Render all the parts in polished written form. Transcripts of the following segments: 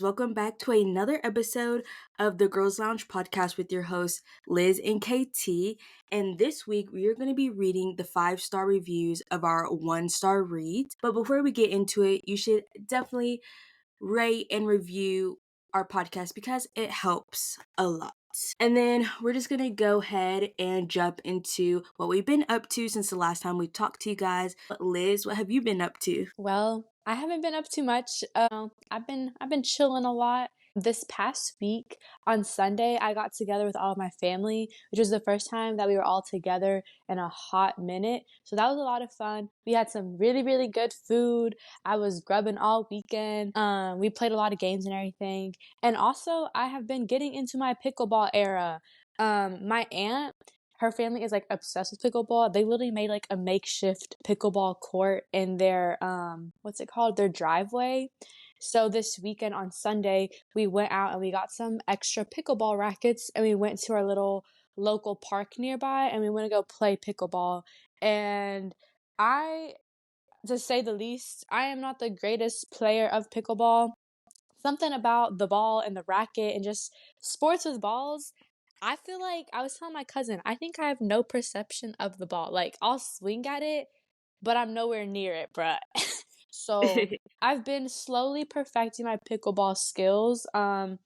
Welcome back to another episode of the Girls Lounge podcast with your hosts, Liz and KT. And this week, we are going to be reading the 5-star reviews of our 1-star reads. But before we get into it, you should definitely rate and review our podcast because it helps a lot. And then we're just going to go ahead and jump into what we've been up to since the last time we talked to you guys. Liz, what have you been up to? Well, I haven't been up too much. I've been chilling a lot. This past week on Sunday, I got together with all of my family, which was the first time that we were all together in a hot minute. So that was a lot of fun. We had some really, really good food. I was grubbing all weekend. We played a lot of games and everything. And also, I have been getting into my pickleball era. My aunt, her family is like obsessed with pickleball. They literally made like a makeshift pickleball court in their what's it called? Their driveway. So this weekend on Sunday, we went out and we got some extra pickleball rackets and we went to our little local park nearby and we went to go play pickleball. And I, to say the least, I am not the greatest player of pickleball. Something about the ball and the racket and just sports with balls. I feel like I was telling my cousin, I think I have no perception of the ball. Like, I'll swing at it, but I'm nowhere near it, bruh. So I've been slowly perfecting my pickleball skills. I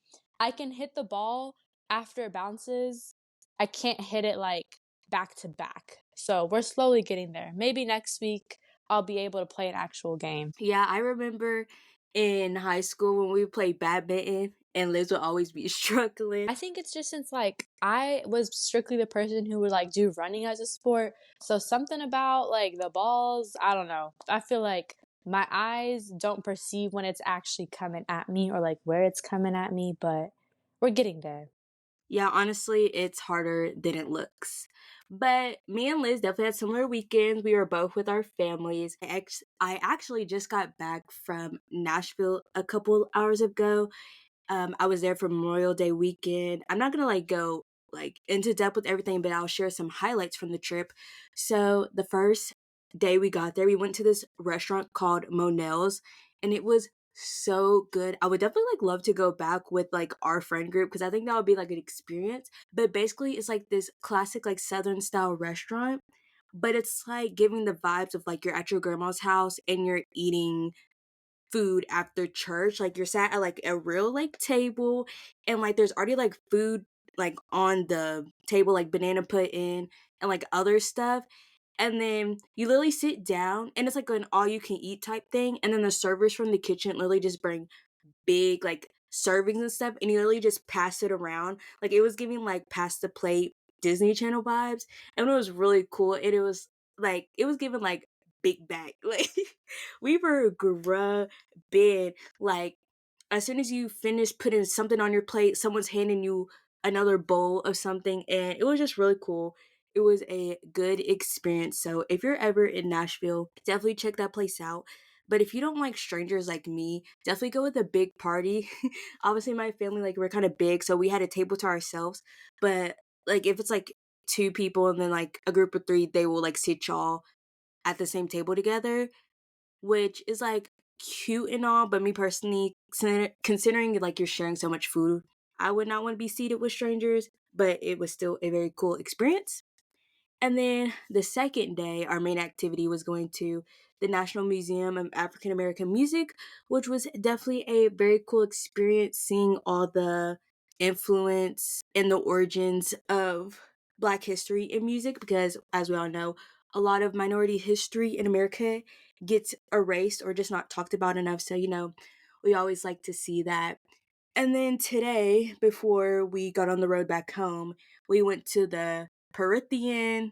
can hit the ball after it bounces. I can't hit it like back to back. So we're slowly getting there. Maybe next week I'll be able to play an actual game. Yeah, I remember in high school when we played badminton and Liz would always be struggling. I think it's just since like I was strictly the person who would like do running as a sport. So something about like the balls, I don't know. I feel like my eyes don't perceive when it's actually coming at me or like where it's coming at me, but we're getting there. Yeah, honestly, it's harder than it looks. But me and Liz definitely had similar weekends. We were both with our families. I actually just got back from Nashville a couple hours ago. I was there for Memorial Day weekend. I'm not gonna like go like into depth with everything, but I'll share some highlights from the trip. So the first day we got there, we went to this restaurant called Monell's, and it was so good. I would definitely like love to go back with like our friend group because I think that would be like an experience. But basically, it's like this classic like Southern style restaurant, but it's like giving the vibes of like you're at your grandma's house and you're eating food after church. Like you're sat at like a real like table and like there's already like food like on the table, like banana pudding and like other stuff. And then you literally sit down and it's like an all you can eat type thing. And then the servers from the kitchen literally just bring big like servings and stuff and you literally just pass it around. Like it was giving like pass the plate Disney Channel vibes. And it was really cool. And it was giving like big bag. Like we were grubbing. Like as soon as you finish putting something on your plate, someone's handing you another bowl of something and it was just really cool. It was a good experience. So if you're ever in Nashville, definitely check that place out. But if you don't like strangers like me, definitely go with a big party. Obviously, my family, like, we're kind of big, so we had a table to ourselves. But, like, if it's like two people and then like a group of three, they will like sit y'all at the same table together, which is like cute and all. But me personally, considering like you're sharing so much food, I would not want to be seated with strangers, but it was still a very cool experience. And then the second day, our main activity was going to the National Museum of African American Music, which was definitely a very cool experience seeing all the influence and the origins of Black history in music. Because, as we all know, a lot of minority history in America gets erased or just not talked about enough. So, we always like to see that. And then today, before we got on the road back home, we went to the Parathian,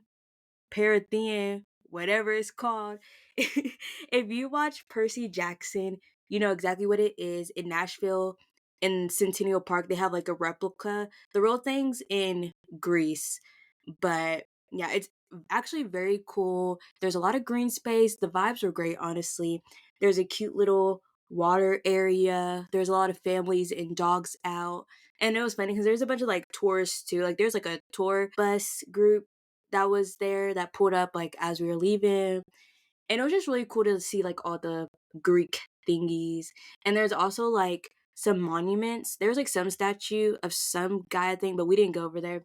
whatever it's called. If you watch Percy Jackson, you know exactly what it is. In Nashville, in Centennial Park, they have like a replica. The real thing's in Greece. But yeah, it's actually very cool. There's a lot of green space. The vibes were great, honestly. There's a cute little water area. There's a lot of families and dogs out. And it was funny because there's a bunch of like tourists too. Like there's like a tour bus group that was there that pulled up like as we were leaving. And it was just really cool to see like all the Greek thingies. And there's also like some monuments. There was like some statue of some guy, I think, but we didn't go over there.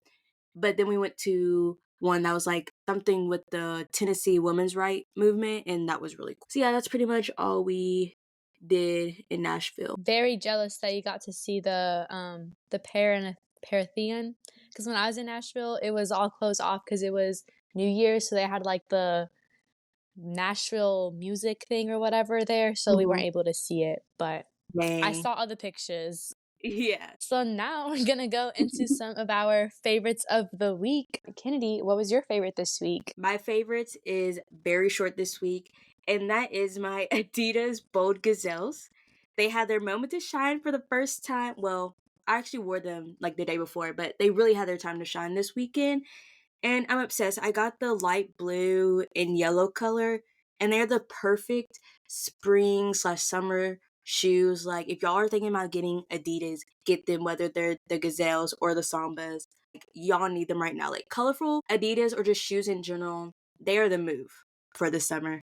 But then we went to one that was like something with the Tennessee women's right movement, and that was really cool. So yeah, that's pretty much all we did in Nashville. Very jealous that you got to see the Paratheon, because when I was in Nashville, it was all closed off because it was New Year's, so they had, like, the Nashville music thing or whatever there, so we weren't Mhm. able to see it, but I Dang. saw all the pictures. Yeah. So now we're gonna go into some of our favorites of the week. Kennedy, what was your favorite this week? My favorites is very short this week, and that is my Adidas Bold Gazelles. They had their moment to shine for the first time. Well, I actually wore them like the day before, but they really had their time to shine this weekend. And I'm obsessed. I got the light blue and yellow color, and they're the perfect spring/summer shoes. Like, if y'all are thinking about getting Adidas, get them, whether they're the Gazelles or the Sambas. Like, y'all need them right now. Like, colorful Adidas or just shoes in general, they are the move for the summer.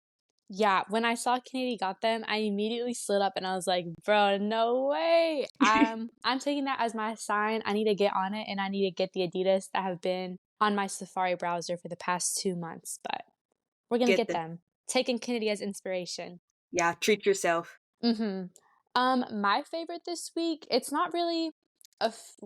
Yeah, when I saw Kennedy got them, I immediately slid up and I was like, "Bro, no way." I'm taking that as my sign. I need to get on it and I need to get the Adidas that have been on my Safari browser for the past 2 months, but we're gonna Get get them. them. Taking Kennedy as inspiration. Yeah, treat yourself. Mhm. My favorite this week, it's not really a f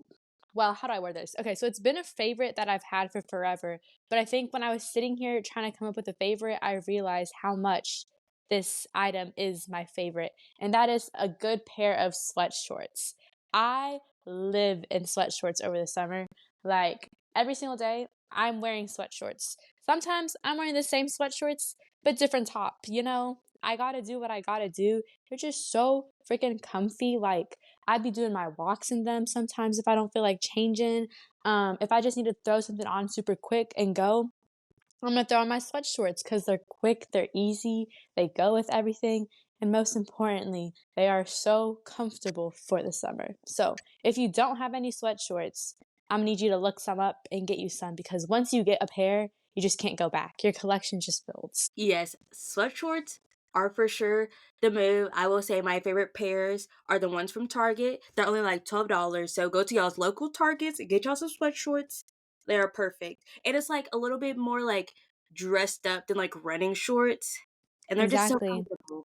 well, how do I word this? Okay, so it's been a favorite that I've had for forever, but I think when I was sitting here trying to come up with a favorite, I realized how much this item is my favorite, and that is a good pair of sweatshorts. I live in sweatshorts over the summer. Like, every single day, I'm wearing sweatshorts. Sometimes I'm wearing the same sweatshorts, but different top, you know? I gotta do what I gotta do. They're just so freaking comfy. Like, I'd be doing my walks in them sometimes if I don't feel like changing. If I just need to throw something on super quick and go, I'm gonna throw on my sweatshorts because they're quick, they're easy, they go with everything, and most importantly, they are so comfortable for the summer. So if you don't have any sweatshorts, I'm gonna need you to look some up and get you some because once you get a pair, you just can't go back. Your collection just builds. Yes, sweatshorts are for sure the move. I will say my favorite pairs are the ones from Target. They're only like $12. So go to y'all's local Targets and get y'all some sweatshorts. They are perfect. And it's like a little bit more like dressed up than like running shorts. And they're just so Exactly. comfortable.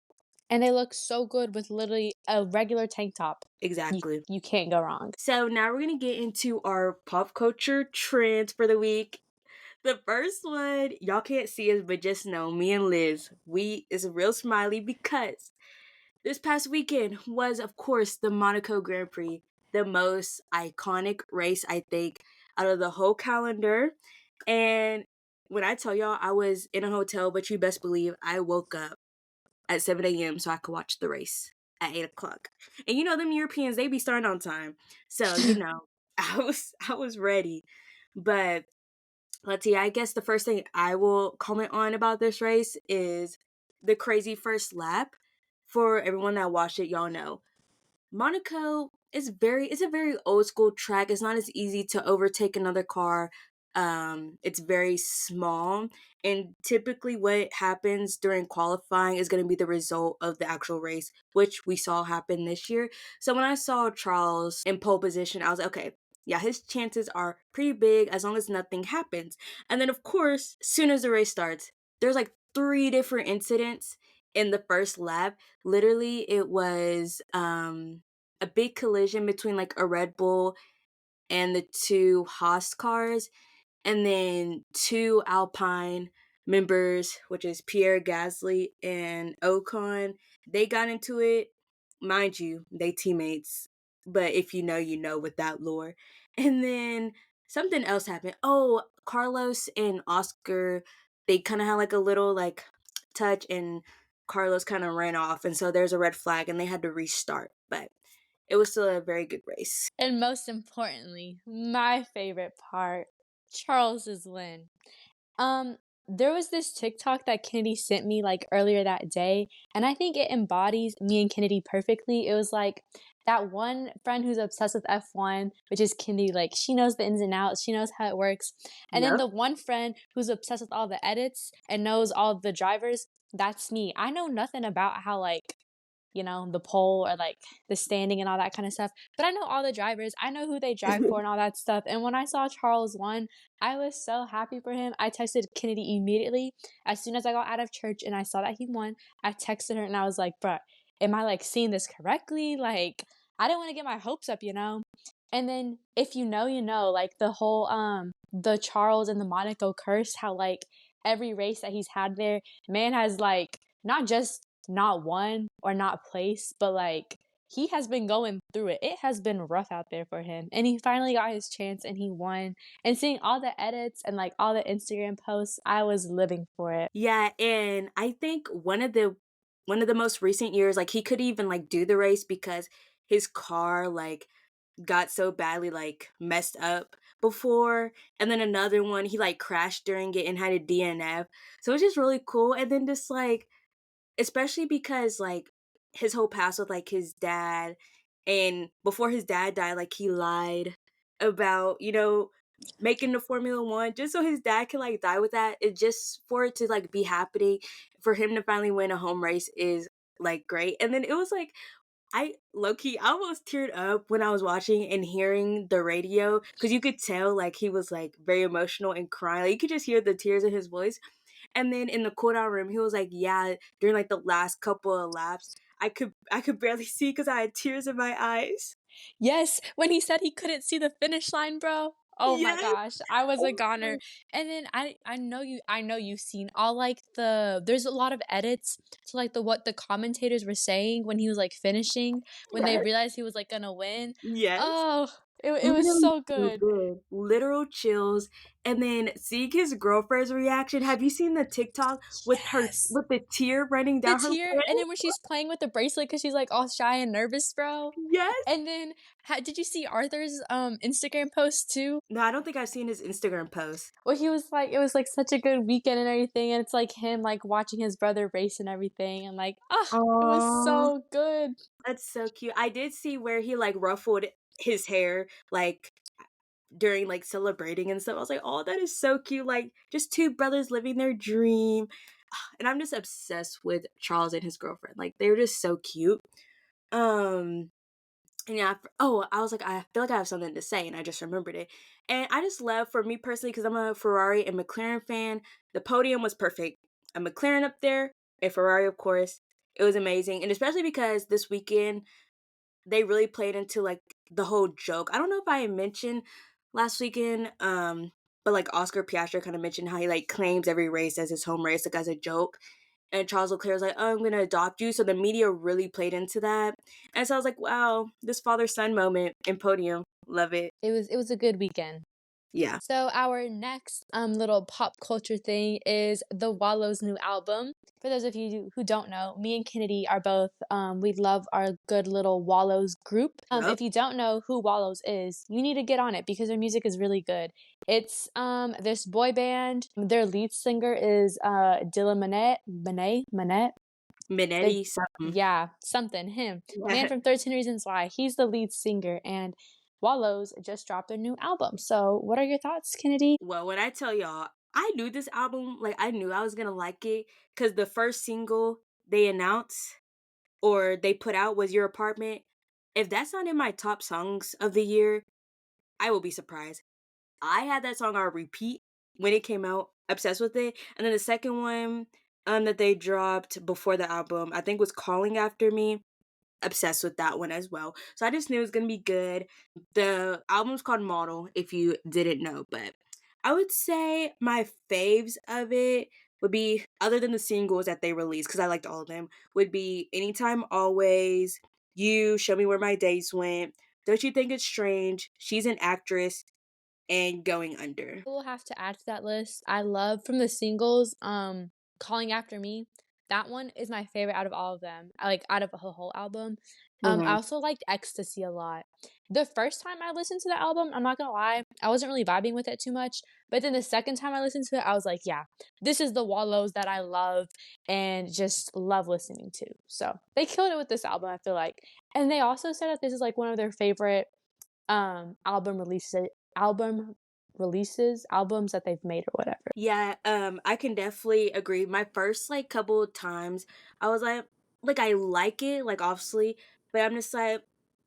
And they look so good with literally a regular tank top. You Exactly. you can't go wrong. So now we're gonna get into our pop culture trends for the week. The first one, y'all can't see us, but just know me and Liz, we is real smiley because this past weekend was, of course, the Monaco Grand Prix, the most iconic race, I think, out of the whole calendar. And when I tell y'all I was in a hotel, but you best believe I woke up at 7 a.m. so I could watch the race at 8 o'clock. And you know, them Europeans, they be starting on time. So, I was ready. But let's see, I guess the first thing I will comment on about this race is the crazy first lap. For everyone that watched it, y'all know Monaco is it's a very old school track. It's not as easy to overtake another car. It's very small, and typically what happens during qualifying is going to be the result of the actual race, which we saw happen this year. So when I saw Charles in pole position, I was like, okay, yeah, his chances are pretty big as long as nothing happens. And then of course, soon as the race starts, there's like three different incidents in the first lap. Literally, it was a big collision between like a Red Bull and the two Haas cars, and then two Alpine members, which is Pierre Gasly and Ocon. They got into it. Mind you, they teammates. But if you know, you know with that lore. And then something else happened. Oh, Carlos and Oscar, they kind of had like a little like touch, and Carlos kind of ran off. And so there's a red flag and they had to restart. But it was still a very good race. And most importantly, my favorite part, Charles's win. Um, there was this TikTok that Kennedy sent me like earlier that day, and I think it embodies me and Kennedy perfectly. It was like that one friend who's obsessed with F1, which is Kennedy, like she knows the ins and outs, she knows how it works. And then Yep. the one friend who's obsessed with all the edits and knows all the drivers, that's me. I know nothing about how like the pole or like the standing and all that kind of stuff. But I know all the drivers. I know who they drive for and all that stuff. And when I saw Charles won, I was so happy for him. I texted Kennedy immediately as soon as I got out of church and I saw that he won. I texted her and I was like, "Bruh, am I like seeing this correctly?" Like, I didn't want to get my hopes up. And then if you know, you know, like the whole the Charles and the Monaco curse, how like every race that he's had there, man has like not just not won or not placed, but like he has been going through it. It has been rough out there for him. And he finally got his chance and he won. And seeing all the edits and like all the Instagram posts, I was living for it. Yeah, and I think one of the most recent years, like, he could even, like, do the race because his car, like, got so badly, like, messed up before, and then another one, he, like, crashed during it and had a DNF, so it's just really cool, and then just, like, especially because, like, his whole past with, like, his dad, and before his dad died, like, he lied about, making the Formula 1 just so his dad can, like, die with that. It just for it to, like, be happening, for him to finally win a home race is, like, great, and then it was, like, I low key, I almost teared up when I was watching and hearing the radio because you could tell, like, he was, like, very emotional and crying, like, you could just hear the tears in his voice, and then in the cool down room, he was like, "Yeah, during, like, the last couple of laps, I could barely see because I had tears in my eyes." Yes, when he said he couldn't see the finish line, bro. Oh my Yes! gosh, I was a Oh my goner. god. And then I know you've seen all like there's a lot of edits to like what the commentators were saying when he was like finishing, when they Yes, realized he was like gonna win. yes. Oh, it was Literally so so good. good. Literal chills, and then seeing his girlfriend's reaction, have you seen the TikTok Yes. with the tear running The down her tear, and then when she's playing with the bracelet because she's like all shy and nervous, bro. Yes! And then did you see Arthur's Instagram post too? No, I don't think I've seen his Instagram post. Well, he was like, it was like such a good weekend and everything, and it's like him like watching his brother race and everything, and like, it was Aw, so good. that's so cute. I did see where he, like, ruffled his hair, like, during, like, celebrating and stuff. I was like, "Oh, that is so cute." Like, just 2 brothers living their dream. And I'm just obsessed with Charles and his girlfriend. Like, they're just so cute. Um, and yeah, I was like, I feel like I have something to say, and I just remembered it. And I just love, for me personally, because I'm a Ferrari and McLaren fan, the podium was perfect. A McLaren up there, a Ferrari, of course. It was amazing. And especially because this weekend, they really played into, like, the whole joke. I don't know if I had mentioned last weekend, but, like, Oscar Piastri kinda mentioned how he, like, claims every race as his home race, like, as a joke, and Charles Leclerc was like, "Oh, I'm gonna adopt you," so the media really played into that, and so I was like, "Wow, this father-son moment in podium. Love it." It was a good weekend. Yeah. So our next little pop culture thing is the Wallows new album. For those of you who don't know, me and Kennedy are both we love our good little Wallows group. Yep. If you don't know who Wallows is, you need to get on it because their music is really good. It's this boy band. Their lead singer is Dylan Manette. The Minetti something. Yeah, something, him. Man Yeah. from 13 Reasons Why. He's the lead singer, and Wallows just dropped their new album. So, what are your thoughts, Kennedy? Well, when I tell y'all, I knew this album, like, I knew I was gonna like it because the first single they announced or they put out was Your Apartment. If that's not in my top songs of the year, I will be surprised. I had that song on repeat when it came out, obsessed with it. And then the second one that they dropped before the album, I think was Calling After Me. Obsessed with that one as well. So I just knew it was gonna be good. The album's called Model, if you didn't know, but I would say my faves of it would be, other than the singles that they released, because I liked all of them, would be Anytime Always, You, Show Me Where My Days Went, Don't You Think It's Strange, She's an Actress, and Going Under. I will have to add to that list. I love from the singles, Calling After Me. That one is my favorite out of all of them. I like out of the whole album. I Mhm. also liked Ecstasy a lot. The first time I listened to the album, I'm not gonna lie, I wasn't really vibing with it too much. But then the second time I listened to it, I was like, yeah, this is the Wallows that I love and just love listening to. So they killed it with this album, I feel like. And they also said that this is like one of their favorite album albums that they've made or whatever. Yeah, I can definitely agree. My first, like, couple of times, I was like, like, I like it, like, obviously, but I'm just like,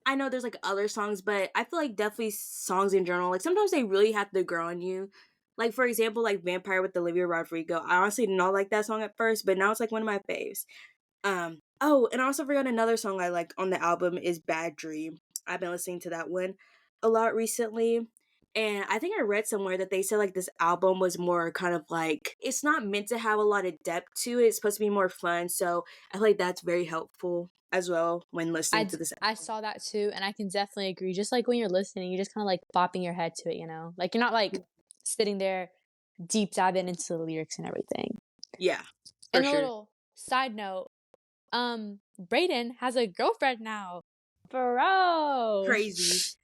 I know there's, like, other songs, but I feel like definitely songs in general, like, sometimes they really have to grow on you. Like, for example, like, Vampire with Olivia Rodrigo. I honestly did not like that song at first, but now it's, like, one of my faves. Oh, and I also forgot another song I like on the album is Bad Dream. I've been listening to that one a lot recently. And I think I read somewhere that they said like this album was more kind of like it's not meant to have a lot of depth to it. It's supposed to be more fun. So I feel like that's very helpful as well when listening to this I album. saw that too, and I can definitely agree. Just like when you're listening, you're just kind of like bopping your head to it, you know? Like you're not like sitting there deep diving into the lyrics and everything. Yeah, for And a sure. little side note, Brayden has a girlfriend now. Bro. Crazy.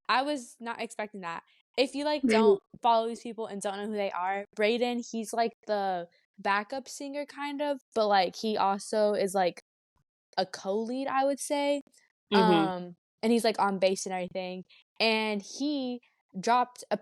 I was not expecting that. If you like Right. don't follow these people and don't know who they are, Brayden, he's like the backup singer kind of, but like he also is like a co-lead, I would say. Mm-hmm. And he's like on bass and everything. And he dropped a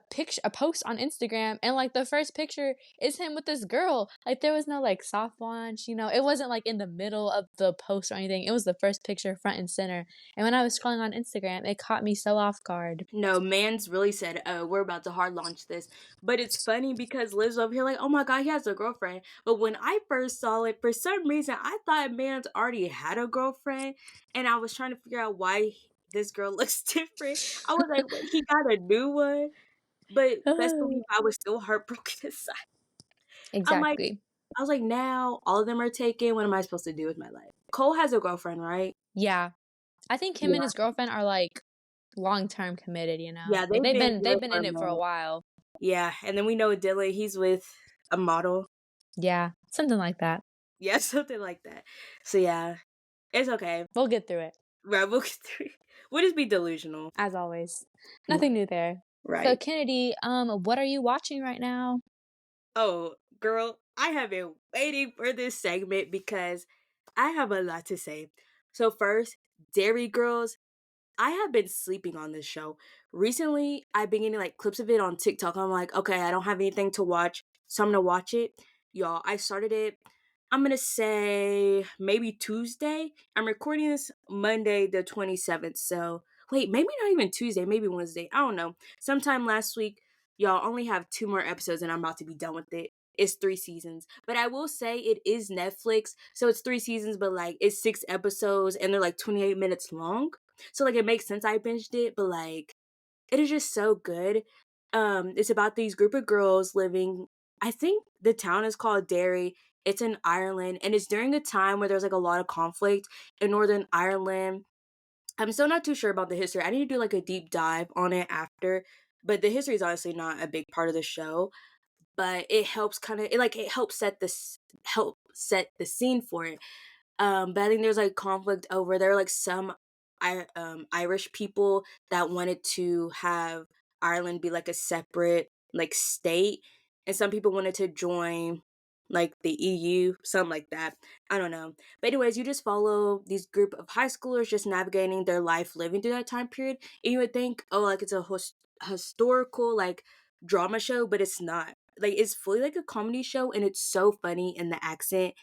post on Instagram, and like the first picture is him with this girl. Like there was no like soft launch, you know. It wasn't like in the middle of the post or anything. It was the first picture front and center. And when I was scrolling on Instagram, it caught me so off guard. No, Mans really said, "Oh, we're about to hard launch this." But it's funny because Liv's over here like, "Oh my god, he has a girlfriend." But when I first saw it, for some reason, I thought Mans already had a girlfriend, and I was trying to figure out why this girl looks different. I was like, "Wait, he got a new one?" But best believe I was still heartbroken inside. I'm like, Exactly. I was like, now all of them are taken. What am I supposed to do with my life? Cole has a girlfriend, right? Yeah. I think him and Yeah, his girlfriend are like long-term committed, you know. yeah, Like they've been they've together been for in a it for a minute. while. Yeah, and then we know Dylan, he's with a model. Yeah, something like that. Yeah, something like that. So yeah, it's okay. We'll get through it. Right, we'll get through it. We'll just be delusional. As always. Right. Nothing new there. So Right. Kennedy, what are you watching right now? Oh, girl, I have been waiting for this segment because I have a lot to say. So first, Derry Girls. I have been sleeping on this show. Recently, I've been getting like clips of it on TikTok. I'm like, okay, I don't have anything to watch, so I'm gonna watch it. Y'all, I started it, I'm gonna say maybe Tuesday. I'm recording this Monday the 27th. So wait, maybe not even Tuesday, maybe Wednesday. I don't know. Sometime last week, y'all only have two more episodes and I'm about to be done with it. It's 3 seasons. But I will say it is Netflix. So it's 3 seasons, but like it's 6 episodes and they're like 28 minutes long. So like it makes sense I binged it, but like it is just so good. It's about these group of girls living, I think the town is called Derry. It's in Ireland and it's during a time where there's like a lot of conflict in Northern Ireland. I'm still not too sure about the history. I need to do like a deep dive on it after, but the history is honestly not a big part of the show, but it helps kind of it helps help set the scene for it. But I think there's like conflict over there are like some Irish people that wanted to have Ireland be like a separate like state, and some people wanted to join like the EU, something like that. I don't know. But anyways, you just follow these group of high schoolers just navigating their life living through that time period. And you would think, oh, like it's a historical like drama show, but it's not. Like it's fully like a comedy show, and it's so funny, and the accent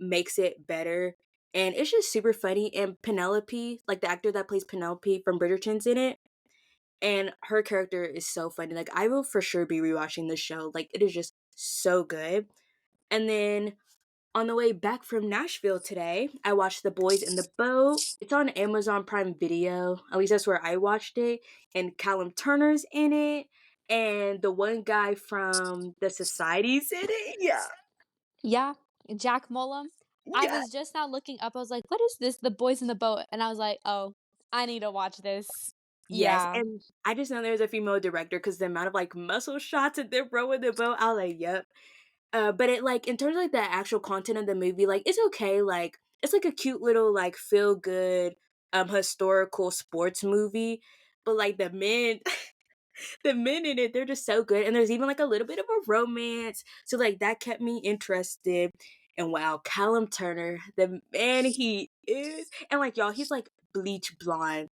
makes it better. And it's just super funny. And Penelope, like the actor that plays Penelope from Bridgerton's in it. And her character is so funny. Like I will for sure be rewatching this show. Like it is just so good. And then on the way back from Nashville today, I watched The Boys in the Boat. It's on Amazon Prime Video. At least that's where I watched it. And Callum Turner's in it. And the one guy from The Society's in it. Yeah. Yeah, Jack Mollum. I Yeah. was just now looking up. I was like, "What is this? The Boys in the Boat?" And I was like, "Oh, I need to watch this." Yes, Yeah. and I just know there's a female director because the amount of like muscle shots that they're throwing the boat, I was like, yep. But it like in terms of like the actual content of the movie, like it's okay. Like it's like a cute little like feel good historical sports movie. But like the men, the men in it, they're just so good. And there's even like a little bit of a romance. So like that kept me interested. And wow, Callum Turner, the man he is, and like y'all, he's like bleach blonde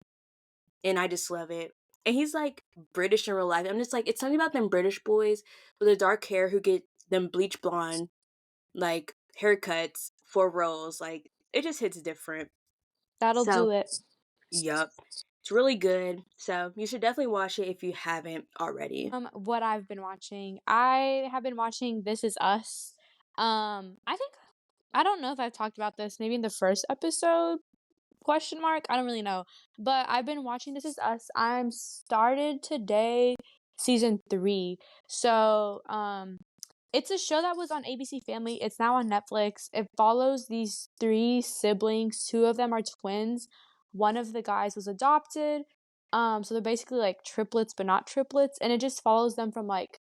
and I just love it. And he's like British in real life. I'm just like, it's something about them British boys with the dark hair who get them bleach blonde like haircuts for roles. Like it just hits different. That'll So, do it. yup. It's really good. So, you should definitely watch it if you haven't already. What I've been watching. I have been watching This Is Us. I think I don't know if I've talked about this maybe in the first episode, question mark. I don't really know. But I've been watching This Is Us. I'm started today season 3. So, it's a show that was on ABC Family. It's now on Netflix. It follows these 3 siblings. 2 of them are twins. One of the guys was adopted. So they're basically like triplets, but not triplets, and it just follows them from like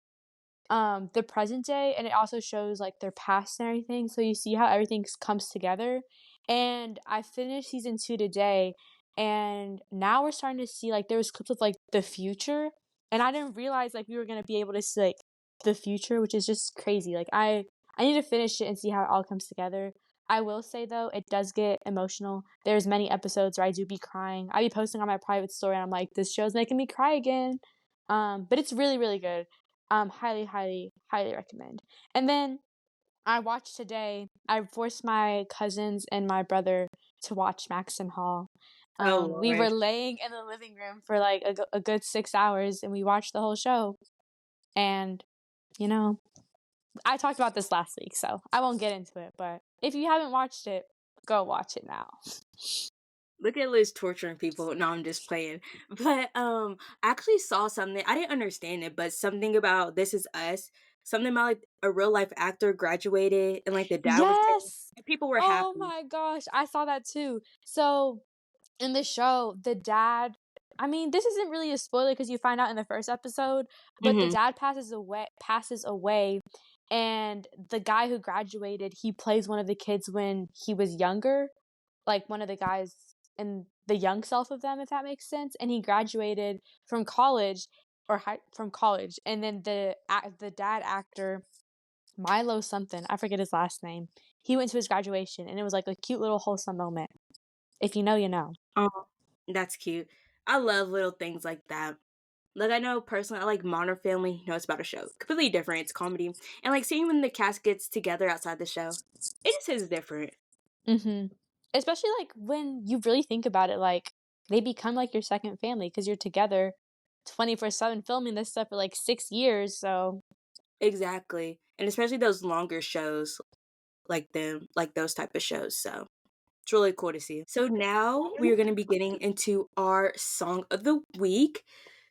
the present day, and it also shows like their past and everything, so you see how everything comes together. And I finished season 2 today, and now we're starting to see like there was clips of like the future, and I didn't realize like we were going to be able to see like the future, which is just crazy. Like I need to finish it and see how it all comes together. I will say though, it does get emotional. There's many episodes where I do be crying. I be posting on my private story and I'm like, this show's making me cry again. But it's really, really good. Highly, highly, highly recommend. And then I watched today, I forced my cousins and my brother to watch Max and Hall. Oh, We were Lord. laying in the living room for like a good 6 hours and we watched the whole show. And, you know, I talked about this last week, so I won't get into it. But if you haven't watched it, go watch it now. Look at Liz torturing people. No, I'm just playing. But I actually saw something. I didn't understand it, but something about This Is Us. Something about like a real life actor graduated and like the dad was there. Yes! And people were Oh happy. my gosh, I saw that too. So in the show, the dad, I mean, this isn't really a spoiler because you find out in the first episode, but the Hmm. dad passes away, and the guy who graduated, he plays one of the kids when he was younger, like one of the guys in the young self of them, if that makes sense. And he graduated from college from college, and then the dad actor Milo something, I forget his last name. He went to his graduation, and it was like a cute little wholesome moment. If you know, you know. Oh, that's cute. I love little things like that. Like I know personally, I like Modern Family. You know, it's about a show, completely different. It's comedy, and like seeing when the cast gets together outside the show, it just is different. Mhm. Especially, like, when you really think about it, like, they become, like, your second family because 'cause you're together 24/7 filming this stuff for, like, 6 years, so Exactly, and especially those longer shows, like those type of shows. So it's really cool to see. So now we are going to be getting into our song of the week.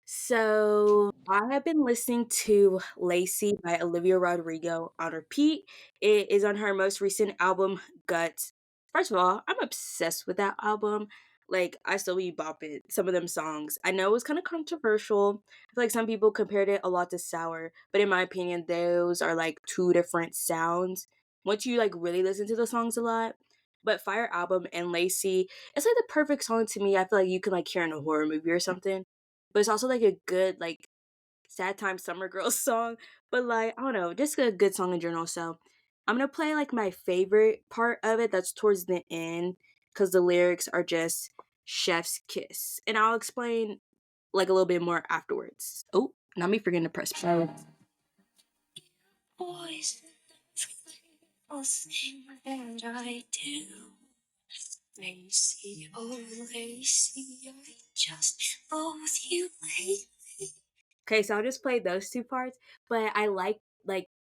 So I have been listening to Lacey by Olivia Rodrigo on repeat. It is on her most recent album, Guts. First of all, I'm obsessed with that album. Like I still be bopping some of them songs. I know it was kind of controversial. I feel like some people compared it a lot to Sour, but in my opinion, those are like two different sounds. Once you like really listen to the songs a lot, but Fire Album and Lacey, it's like the perfect song to me. I feel like you can like hear in a horror movie or something. But it's also like a good like sad time summer girls song. But like I don't know, just a good song in general. So I'm gonna play like my favorite part of it that's towards the end because the lyrics are just chef's kiss. And I'll explain like a little bit more afterwards. Oh, not me forgetting to press play. Boys, all thing that I do. Lacy, oh Lacy, I just loathe you lately. Okay, so I'll just play those two parts, but I like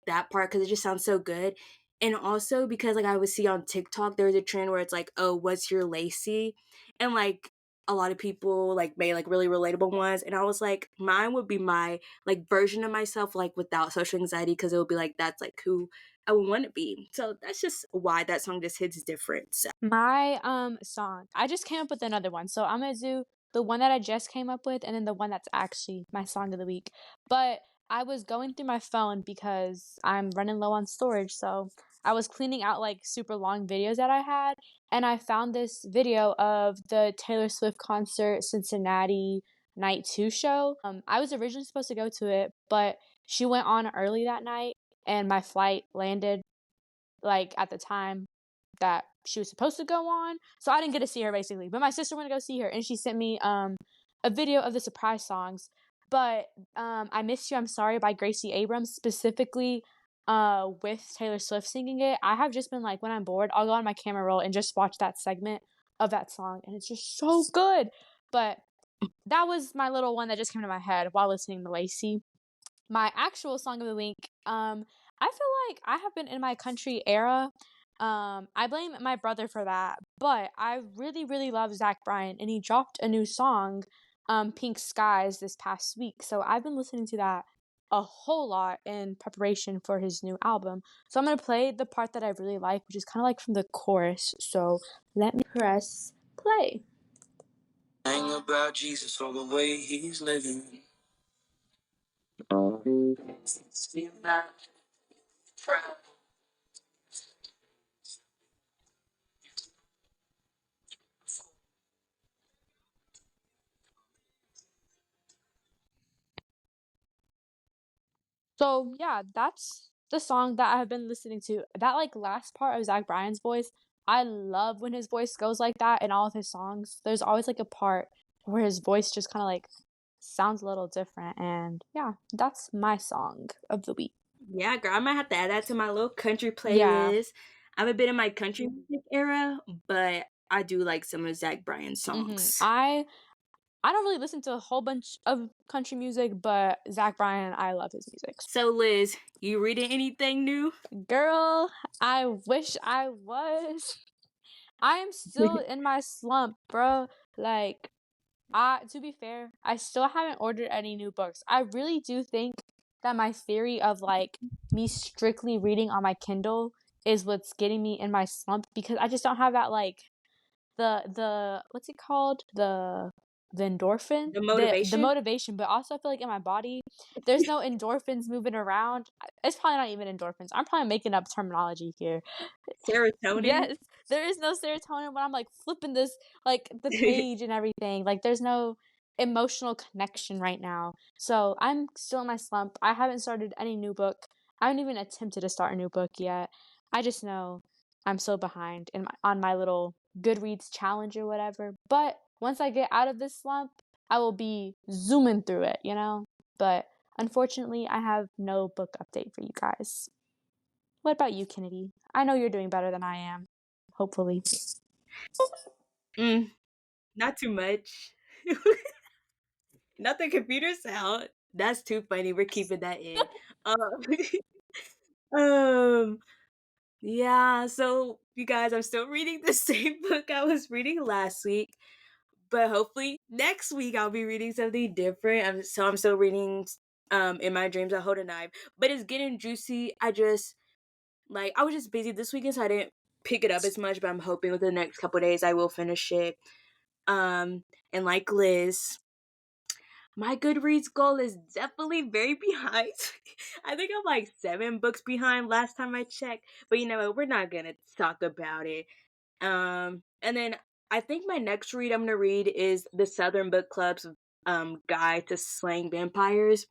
that part because it just sounds so good, and also because like I would see on TikTok there was a trend where it's like, oh, what's your Lacey, and like a lot of people like made like really relatable ones, and I was like, mine would be my like version of myself like without social anxiety because it would be like that's like who I would want to be. So that's just why that song just hits different. So. my, song I just came up with another one, so I'm gonna do the one that I just came up with and then the one that's actually my song of the week. But I was going through my phone because I'm running low on storage, so I was cleaning out, like, super long videos that I had, and I found this video of the Taylor Swift concert Cincinnati Night 2 show. I was originally supposed to go to it, but she went on early that night, and my flight landed, like, at the time that she was supposed to go on. So I didn't get to see her basically. But my sister went to go see her and she sent me a video of the surprise songs. But I Miss You, I'm Sorry by Gracie Abrams specifically. with Taylor Swift singing it, I have just been like, when I'm bored, I'll go on my camera roll and just watch that segment of that song, and it's just so good. But that was my little one that just came to my head while listening to Lacey. My actual song of the week, I feel like I have been in my country era. I blame my brother for that, but I really, really love Zach Bryan, and he dropped a new song, Pink Skies, this past week. So I've been listening to that a whole lot in preparation for his new album. So I'm gonna play the part that I really like, which is kind of like from the chorus. So let me press play. Sing about Jesus or the way he's living. Seem not proud. So yeah, that's the song that I have been listening to. That like last part of Zach Bryan's voice, I love when his voice goes like that in all of his songs. There's always like a part where his voice just kind of like sounds a little different, and yeah, that's my song of the week. Yeah, girl, I might have to add that to my little country Yeah. playlist. I haven't been in my country music era, but I do like some of Zach Bryan's Mhm. songs. I don't really listen to a whole bunch of country music, but Zach Bryan, I love his music. So, Liz, you reading anything new? Girl, I wish I was. I am still in my slump, bro. Like, to be fair, I still haven't ordered any new books. I really do think that my theory of like me strictly reading on my Kindle is what's getting me in my slump, because I just don't have that like the what's it called? The endorphin? The The motivation? motivation, but also I feel like in my body there's no endorphins moving around. It's probably not even endorphins. I'm probably making up terminology here. Serotonin? Yes, there is no serotonin when I'm like flipping this, like the page and everything. Like there's no emotional connection right now. So I'm still in my slump. I haven't started any new book. I haven't even attempted to start a new book yet. I just know I'm so behind on my little Goodreads challenge or whatever. But once I get out of this slump, I will be zooming through it, you know? But unfortunately, I have no book update for you guys. What about you, Kennedy? I know you're doing better than I am. Hopefully. Mm, not too much. Not the computer sound. That's too funny. We're keeping that in. Um, um yeah, so you guys, I'm still reading the same book I was reading last week, but hopefully next week I'll be reading something different. I'm still reading In My Dreams I Hold a Knife, but it's getting juicy. I was just busy this weekend, so I didn't pick it up as much, but I'm hoping within the next couple days I will finish it. And like Liz, my Goodreads goal is definitely very behind. I think I'm like 7 books behind last time I checked. But you know what? We're not gonna talk about it. And then I think my next read I'm gonna read is the Southern Book Club's Guide to Slaying Vampires,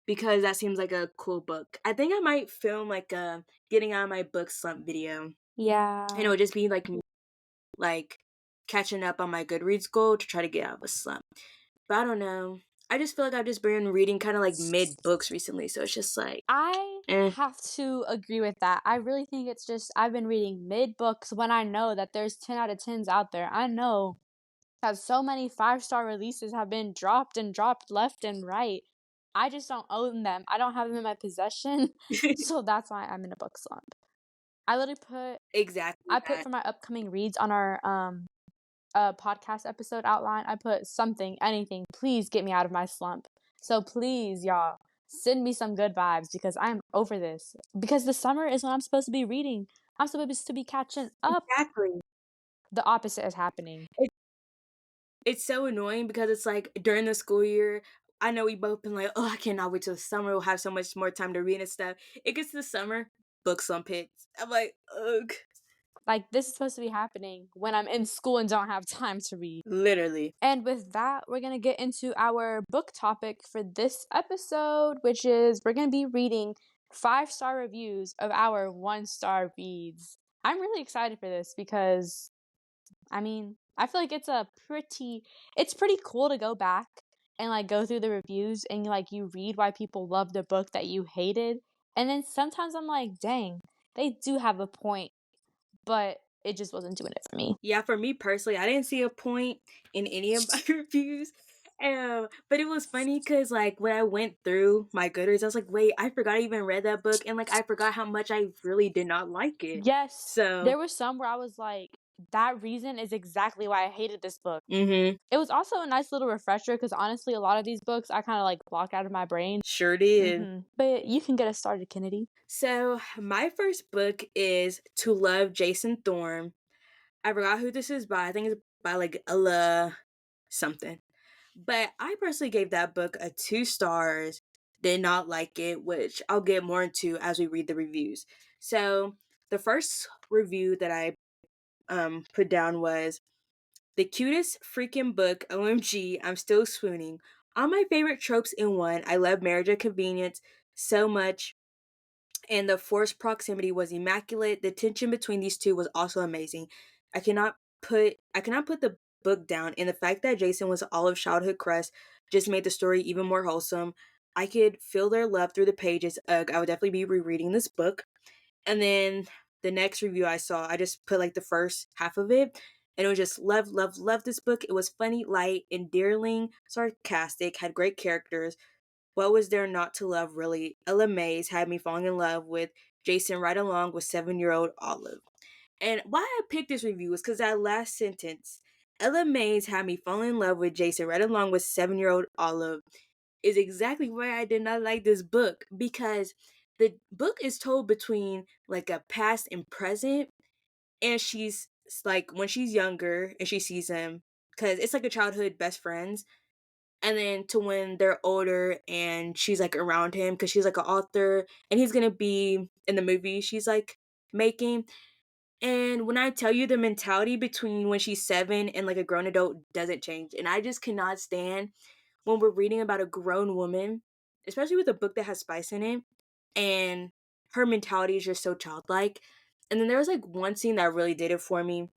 because that seems like a cool book. I think I might film like a getting out of my book slump video. And it Yeah. would just be like me, like catching up on my Goodreads goal to try to get out of a slump. But I don't know. I just feel like I've just been reading kind of like mid books recently, so it's just like, I eh. have to agree with that. I really think it's just I've been reading mid books when I know that there's 10 out of 10s out there. I know that so many 5-star releases have been dropped and dropped left and right. I just don't own them. I don't have them in my possession. So that's why I'm in a book slump. I literally put Exactly I put that. for my upcoming reads on our podcast episode outline, I put something, anything, please get me out of my slump. So please, y'all, send me some good vibes, because I'm over this. Because the summer is when I'm supposed to be reading. I'm supposed to be catching up. Exactly. The opposite is happening. It's so annoying because it's like during the school year, I know we both been like, oh, I cannot wait till the summer. We'll have so much more time to read and stuff. It gets to the summer, book slump hits. I'm like, ugh. Like, this is supposed to be happening when I'm in school and don't have time to read. Literally. And with that, we're going to get into our book topic for this episode, which is we're going to be reading 5-star reviews of our 1-star reads. I'm really excited for this because, I mean, I feel like it's pretty cool to go back and like go through the reviews and like you read why people love the book that you hated, And then sometimes I'm like, "Dang, they do have a point," but it just wasn't doing it for me. Yeah, for me personally, I didn't see a point in any of my reviews. But it was funny because like when I went through my Goodreads, I was like, wait, I forgot I even read that book, and like I forgot how much I really did not like it. Yes, So, there was some where I was like, "That reason is exactly why I hated this book." mm-hmm, It was also a nice little refresher because honestly, a lot of these books I kinda, like, block out of my brain. sure did. But you can get us started, Kennedy. So my first book is To Love Jason Thorne. I forgot who this is by. I think it's by like Ella something. But I personally gave that book a 2 stars. Did not like it, which I'll get more into as we read the reviews. So the first review that I put down was the cutest freaking book. OMG, I'm still swooning. All my favorite tropes in one. I love marriage and convenience so much, and the forced proximity was immaculate. The tension between these two was also amazing. I cannot put the book down, and the fact that Jason was Olive's childhood crush just made the story even more wholesome. I could feel their love through the pages. Ugh, I would definitely be rereading this book. And then the next review I saw, I just put like the first half of it, and it was just love, love, love this book. It was funny, light, endearing, sarcastic, had great characters. What was there not to love, really? Ella Mays had me falling in love with Jason right along with 7-year-old Olive. And why I picked this review is because that last sentence, Ella Mays had me falling in love with Jason right along with 7-year-old Olive, is exactly why I did not like this book. Because the book is told between like a past and present, and she's like when she's younger and she sees him, because it's like a childhood best friends, and then to when they're older and she's like around him because she's like an author and he's gonna be in the movie she's like making. And when I tell you, the mentality between when she's 7 and like a grown adult doesn't change, and I just cannot stand when we're reading about a grown woman, especially with a book that has spice in it, and her mentality is just so childlike. And then there was like one scene that really did it for me,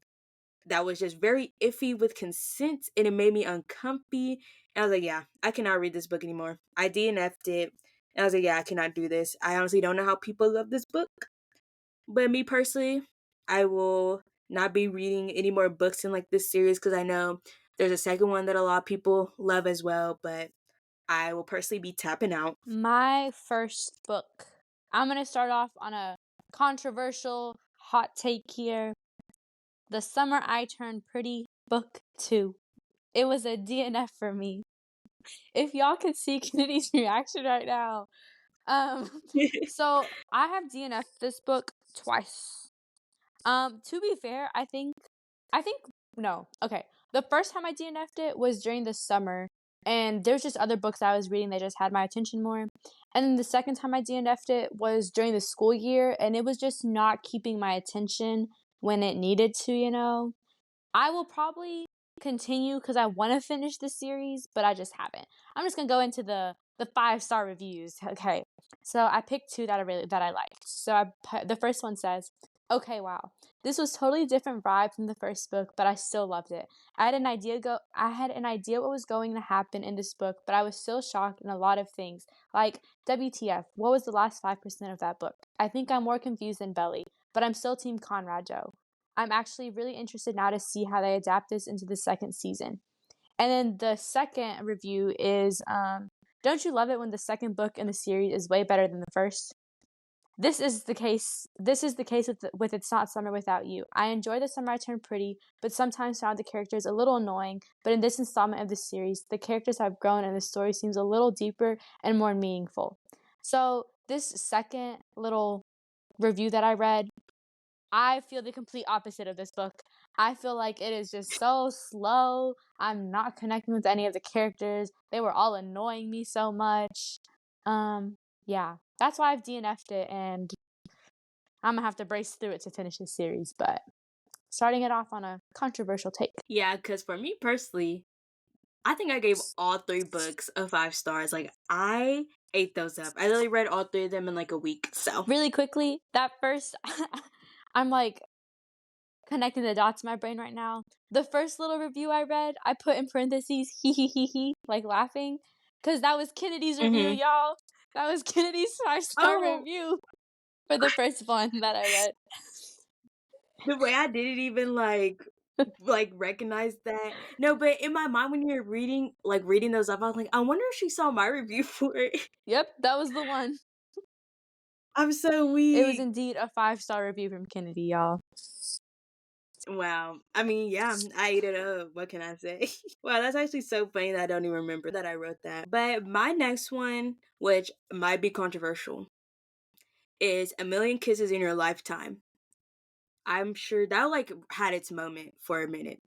that was just very iffy with consent, and it made me uncomfy. And I was like, yeah, I cannot read this book anymore. I DNF'd it. And I was like, yeah, I cannot do this. I honestly don't know how people love this book. But me personally, I will not be reading any more books in like this series because I know there's a second one that a lot of people love as well. But I will personally be tapping out. My first book. I'm gonna start off on a controversial hot take here. The Summer I Turned Pretty, Book 2. It was a DNF for me. If y'all could see Kennedy's reaction right now. Um, so I have DNF'd this book twice. To be fair, I think no. Okay. The first time I DNF'd it was during the summer, and there's just other books I was reading that just had my attention more. And then the second time I DNF'd it was during the school year, and it was just not keeping my attention when it needed to, you know. I will probably continue because I want to finish the series, but I just haven't. I'm just gonna go into the 5-star reviews. Okay, so I picked two that I liked. So the first one says, "Okay, wow, this was totally different vibe from the first book, but I still loved it. I had an idea what was going to happen in this book, but I was still shocked in a lot of things. Like, WTF? What was the last 5% of that book? I think I'm more confused than Belly, but I'm still Team Conrad Joe. I'm actually really interested now to see how they adapt this into the second season." And then the second review is, "Don't you love it when the second book in the series is way better than the first? This is the case. This is the case with It's Not Summer Without You. I enjoy The Summer I Turned Pretty, but sometimes found the characters a little annoying. But in this installment of the series, the characters have grown and the story seems a little deeper and more meaningful." So this second little review that I read, I feel the complete opposite of this book. I feel like it is just so slow. I'm not connecting with any of the characters. They were all annoying me so much. Yeah, that's why I've DNF'd it, and I'm gonna have to brace through it to finish this series. But starting it off on a controversial take. Yeah, because for me personally, I think I gave all 3 books a 5 stars. Like, I ate those up. I literally read all 3 of them in like a week. So, Really quickly, that first, I'm like connecting the dots in my brain right now. The first little review I read, I put in parentheses, he, like laughing, because that was Kennedy's review, mm-hmm. y'all. That was Kennedy's 5-star Oh, review for the first one that I read. the way I didn't even recognize that. No, but in my mind when you're reading those up, I was like, I wonder if she saw my review for it. Yep, that was the one. I'm so It was weak. indeed a 5-star review from Kennedy, y'all. Wow. I mean, yeah, I ate it up. What can I say? Wow, that's actually so funny that I don't even remember that I wrote that. But my next one, which might be controversial, is A Million Kisses in Your Lifetime. I'm sure that had its moment for a minute.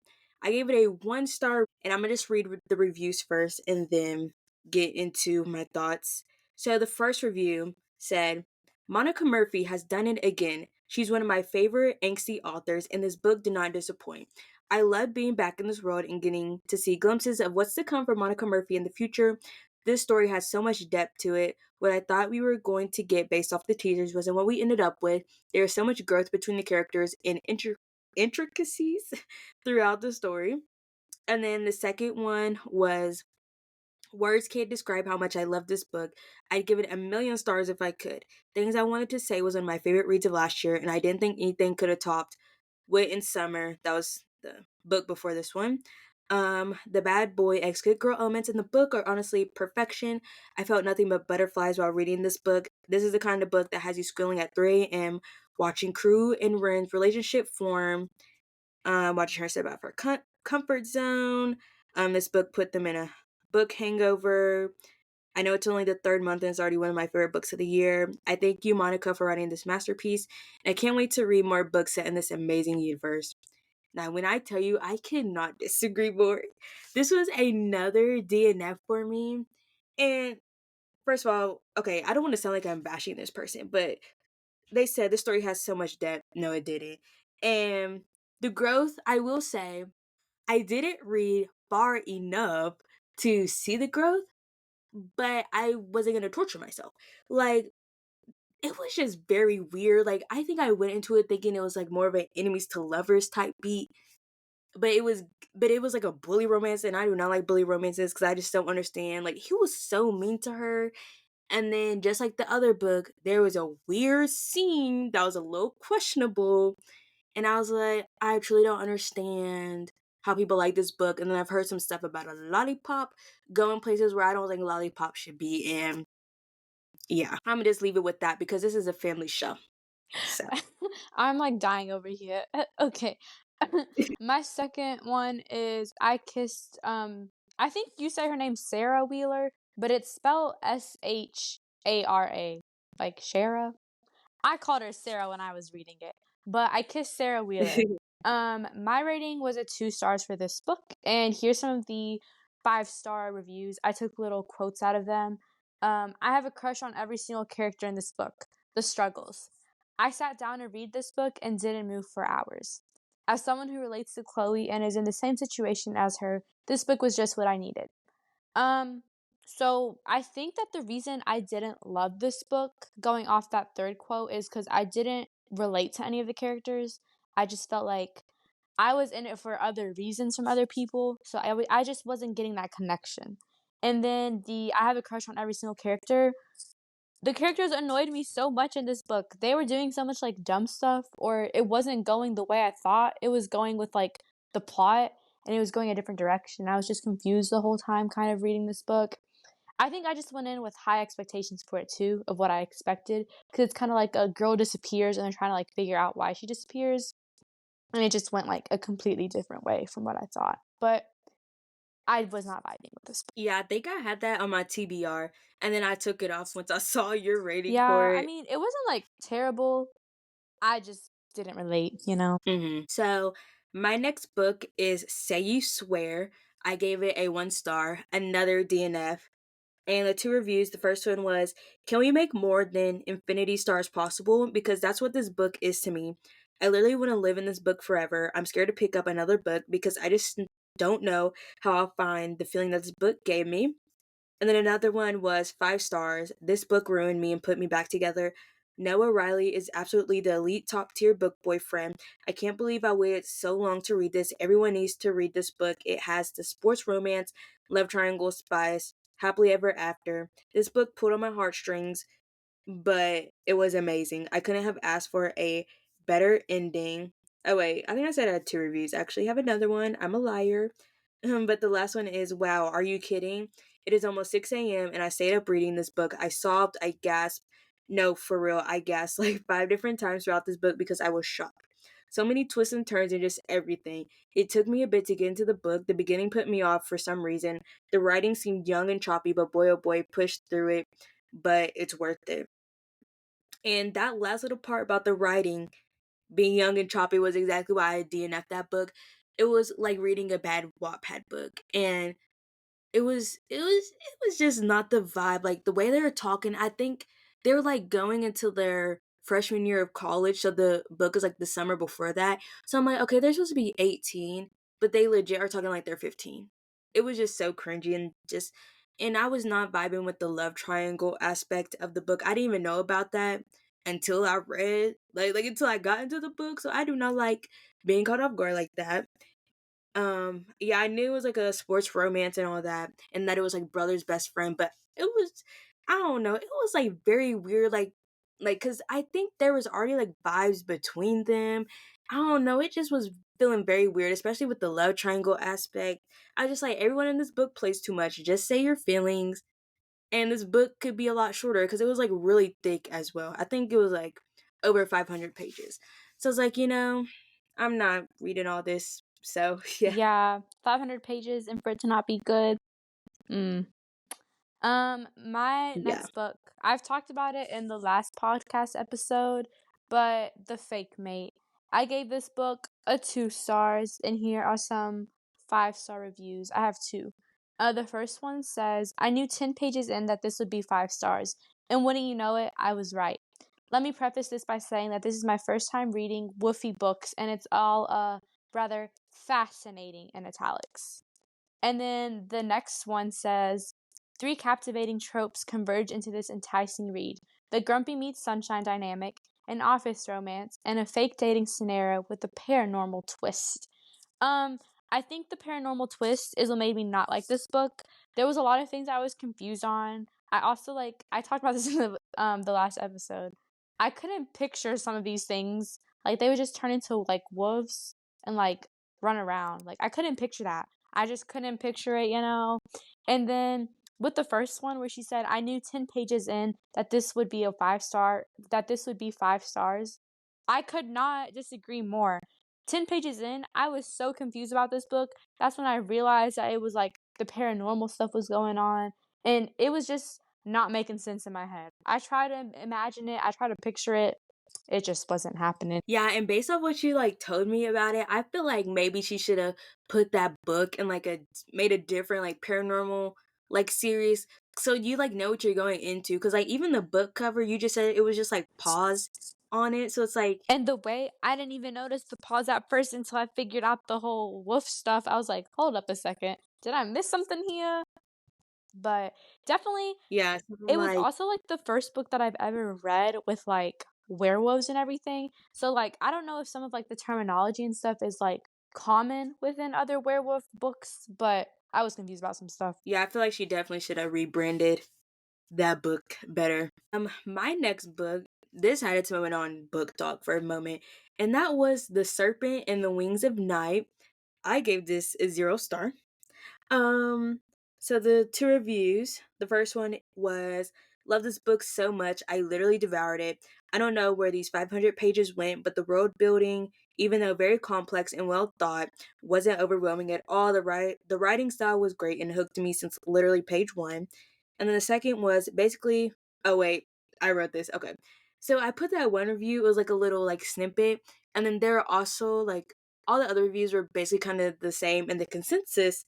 I gave it a 1 star, and I'm gonna just read the reviews first and then get into my thoughts. So the first review said, Monica Murphy has done it again. She's one of my favorite angsty authors, and this book did not disappoint. I love being back in this world and getting to see glimpses of what's to come for Monica Murphy in the future. This story has so much depth to it. What I thought we were going to get based off the teasers wasn't what we ended up with. There is so much growth between the characters and intricacies throughout the story. And then the second one was Words can't describe how much I love this book. I'd give it 1,000,000 stars if I could. Things I wanted to say was one of my favorite reads of last year, and I didn't think anything could have topped Wit in Summer. That was the book before this one. The bad boy ex good girl elements in the book are honestly perfection. I felt nothing but butterflies while reading this book. This is the kind of book that has you squealing at 3 a.m. watching Crew and Ren's relationship form, watching her step out of her comfort zone. This book put them in a book hangover. I know it's only the third month and it's already one of my favorite books of the year. I thank you, Monica, for writing this masterpiece. And I can't wait to read more books set in this amazing universe. Now, when I tell you, I cannot disagree more. This was another DNF for me. And first of all, okay, I don't want to sound like I'm bashing this person, but they said the story has so much depth. No, it didn't. And the growth, I will say, I didn't read far enough to see the growth, but I wasn't gonna torture myself. Like, it was just very weird. Like, I think I went into it thinking it was like more of an enemies to lovers type beat, but it was like a bully romance, and I do not like bully romances because I just don't understand. Like, he was so mean to her, and then just like the other book, there was a weird scene that was a little questionable, and I was like, I truly don't understand how people like this book. And then I've heard some stuff about a lollipop going places where I don't think lollipop should be. And yeah, I'm gonna just leave it with that because this is a family show. So I'm like dying over here. Okay. My second one is I kissed I think you say her name Sarah Wheeler, but it's spelled Shara. Like Shara. I called her Sarah when I was reading it, but I kissed Sarah Wheeler. My rating was a 2 stars for this book, and here's some of the 5-star reviews. I took little quotes out of them. I have a crush on every single character in this book. The struggles. I sat down to read this book and didn't move for hours. As someone who relates to Chloe and is in the same situation as her, this book was just what I needed. Um, so I think that the reason I didn't love this book, going off that third quote, is because I didn't relate to any of the characters. I just felt like I was in it for other reasons from other people, so I just wasn't getting that connection. And then I have a crush on every single character. The characters annoyed me so much in this book. They were doing so much like dumb stuff, or it wasn't going the way I thought it was going with like the plot, and it was going a different direction. I was just confused the whole time kind of reading this book. I think I just went in with high expectations for it too, of what I expected, because it's kind of like a girl disappears and they're trying to like figure out why she disappears, and it just went like a completely different way from what I thought. But I was not vibing with this book. yeah, I think I had that on my TBR, and then I took it off once I saw your rating for Yeah, I it. mean, it wasn't like terrible. I just didn't relate. So my next book is Say You Swear. I gave it a 1 star, another DNF. And the two reviews, the first one was, can we make more than infinity stars possible? Because that's what this book is to me. I literally want to live in this book forever. I'm scared to pick up another book because I just don't know how I'll find the feeling that this book gave me. And then another one was 5 stars. This book ruined me and put me back together. Noah Riley is absolutely the elite top tier book boyfriend. I can't believe I waited so long to read this. Everyone needs to read this book. It has the sports romance, love triangle spice, Happily Ever After. This book pulled on my heartstrings, but it was amazing. I couldn't have asked for a better ending. Oh wait, I think I said I had 2 reviews. I actually have another one. I'm a liar. But the last one is, wow, are you kidding? It is almost 6 a.m. and I stayed up reading this book. I sobbed, I gasped. No, for real, I gasped like 5 different times throughout this book because I was shocked. So many twists and turns and just everything. It took me a bit to get into the book. The beginning put me off for some reason. The writing seemed young and choppy, but boy oh boy, pushed through it. But it's worth it. And that last little part about the writing being young and choppy was exactly why I DNF'd that book. It was like reading a bad Wattpad book, and it was just not the vibe. Like the way they were talking, I think they were like going into their freshman year of college, so the book is like the summer before that. So I'm like, okay, they're supposed to be 18, but they legit are talking like they're 15. It was just so cringy and I was not vibing with the love triangle aspect of the book. I didn't even know about that until I read like until I got into the book. So I do not like being caught off guard like that. Yeah, I knew it was like a sports romance and all that, and that it was like brother's best friend, but it was, I don't know, it was like very weird, cause I think there was already like vibes between them. I don't know, it just was feeling very weird, especially with the love triangle aspect. I just like everyone in this book plays too much. Just say your feelings, and this book could be a lot shorter because it was like really thick as well. I think it was like over 500 pages. So it's like, I'm not reading all this. So yeah. Yeah, 500 pages and for it to not be good. Mm. My Yeah. next book, I've talked about it in the last podcast episode, but The Fake Mate. I gave this book a 2 stars, and here are some 5-star reviews. I have 2. The first one says, I knew 10 pages in that this would be 5 stars, and wouldn't you know it, I was right. Let me preface this by saying that this is my first time reading woofy books, and it's all, rather fascinating in italics. And then the next one says, 3 captivating tropes converge into this enticing read: the grumpy meets sunshine dynamic, an office romance, and a fake dating scenario with a paranormal twist. Um, I think the paranormal twist is what made me not like this book. There was a lot of things I was confused on. I also I talked about this in the last episode. I couldn't picture some of these things. Like they would just turn into like wolves and like run around. Like I couldn't picture that. I just couldn't picture it, you know. And then with the first one where she said I knew 10 pages in that this would be a 5-star, that this would be 5 stars. I could not disagree more. 10 pages in, I was so confused about this book. That's when I realized that it was like the paranormal stuff was going on, and it was just not making sense in my head. I try to imagine it, I try to picture it. It just wasn't happening. Yeah, and based off what you like told me about it, I feel like maybe she should have put that book in like a made a different like paranormal like series so you like know what you're going into, cuz like even the book cover you just said it was just like pause on it. So it's like, And the way I didn't even notice the pause at first until I figured out the whole wolf stuff. I was like, hold up a second. Did I miss something here? But definitely, yeah, so I'm it was like, also like the first book that I've ever read with like werewolves and everything. So like I don't know if some of like the terminology and stuff is like common within other werewolf books, but I was confused about some stuff. yeah, I feel like she definitely should have rebranded that book better. My next book, this had its moment on book talk for a moment, and that was The Serpent and the Wings of Night. I gave this a 0 star. Um, so the 2 reviews. The first one was, love this book so much, I literally devoured it. I don't know where these 500 pages went, but the world building, even though very complex and well thought, wasn't overwhelming at all. The writing style was great and hooked me since literally page 1. And then the second was basically, oh wait, I wrote this. Okay. So I put that one review, it was like a little like snippet, and then there are also like all the other reviews were basically kind of the same, and the consensus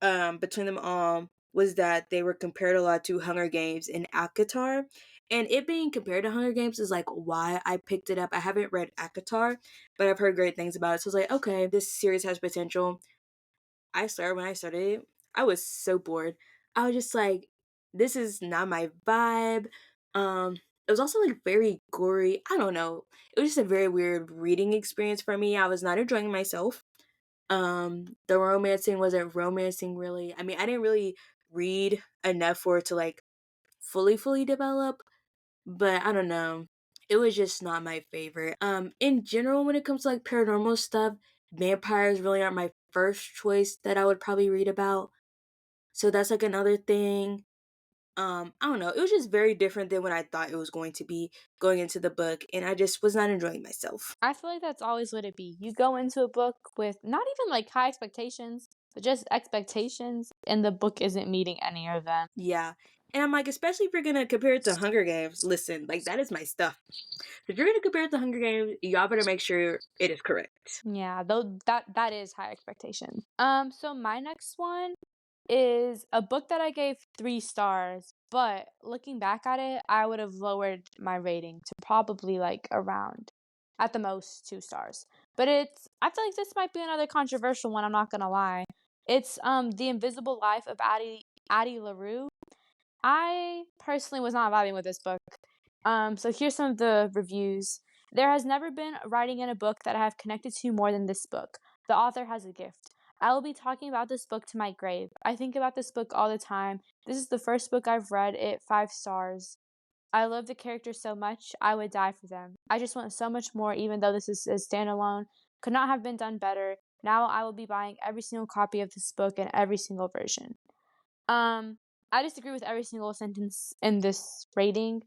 between them all was that they were compared a lot to Hunger Games and Akatar. And it being compared to Hunger Games is like why I picked it up. I haven't read Akatar, but I've heard great things about it. So I was like, okay, this series has potential. I swear when I started it, I was so bored. I was just like, this is not my vibe. It was also like very gory. I don't know. It was just a very weird reading experience for me. I was not enjoying myself. The romancing wasn't romancing really. I mean, I didn't really read enough for it to like fully develop, but I don't know. It was just not my favorite. In general, when it comes to like paranormal stuff, vampires really aren't my first choice that I would probably read about. So that's like another thing. I don't know. It was just very different than what I thought it was going to be going into the book, and I just was not enjoying myself. I feel like that's always what it be. You go into a book with not even like high expectations, but just expectations, and the book isn't meeting any of them. Yeah. And I'm like, especially if you're gonna compare it to Hunger Games, listen, like that is my stuff. If you're gonna compare it to Hunger Games, y'all better make sure it is correct. Yeah, though that is high expectation. So my next one is a book that I gave 3 stars, but looking back at it, I would have lowered my rating to probably like around at the most 2 stars. But I feel like this might be another controversial one, I'm not gonna lie. It's The Invisible Life of Addie LaRue. I personally was not vibing with this book. So here's some of the reviews. There has never been writing in a book that I have connected to more than this book. The author has a gift. I will be talking about this book to my grave. I think about this book all the time. This is the first book I've read. 5 stars. I love the characters so much. I would die for them. I just want so much more, even though this is a standalone. Could not have been done better. Now I will be buying every single copy of this book and every single version. Um, I disagree with every single sentence in this rating.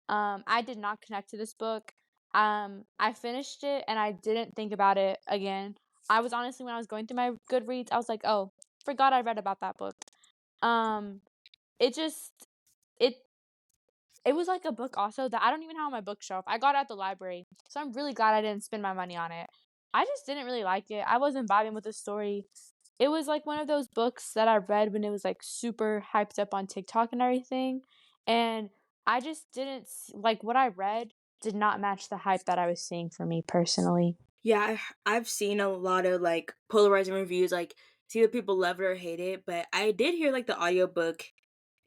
I did not connect to this book. I finished it and I didn't think about it again. I was honestly, when I was going through my Goodreads, I was like, oh, forgot I read about that book. Um, it just it it was like a book also that I don't even have on my bookshelf. I got it at the library, so I'm really glad I didn't spend my money on it. I just didn't really like it. I wasn't vibing with the story. It was like one of those books that I read when it was like super hyped up on TikTok and everything. And I just didn't like what I read did not match the hype that I was seeing for me personally. Yeah, I've seen a lot of like polarizing reviews, like see that people love it or hate it, but I did hear like the audiobook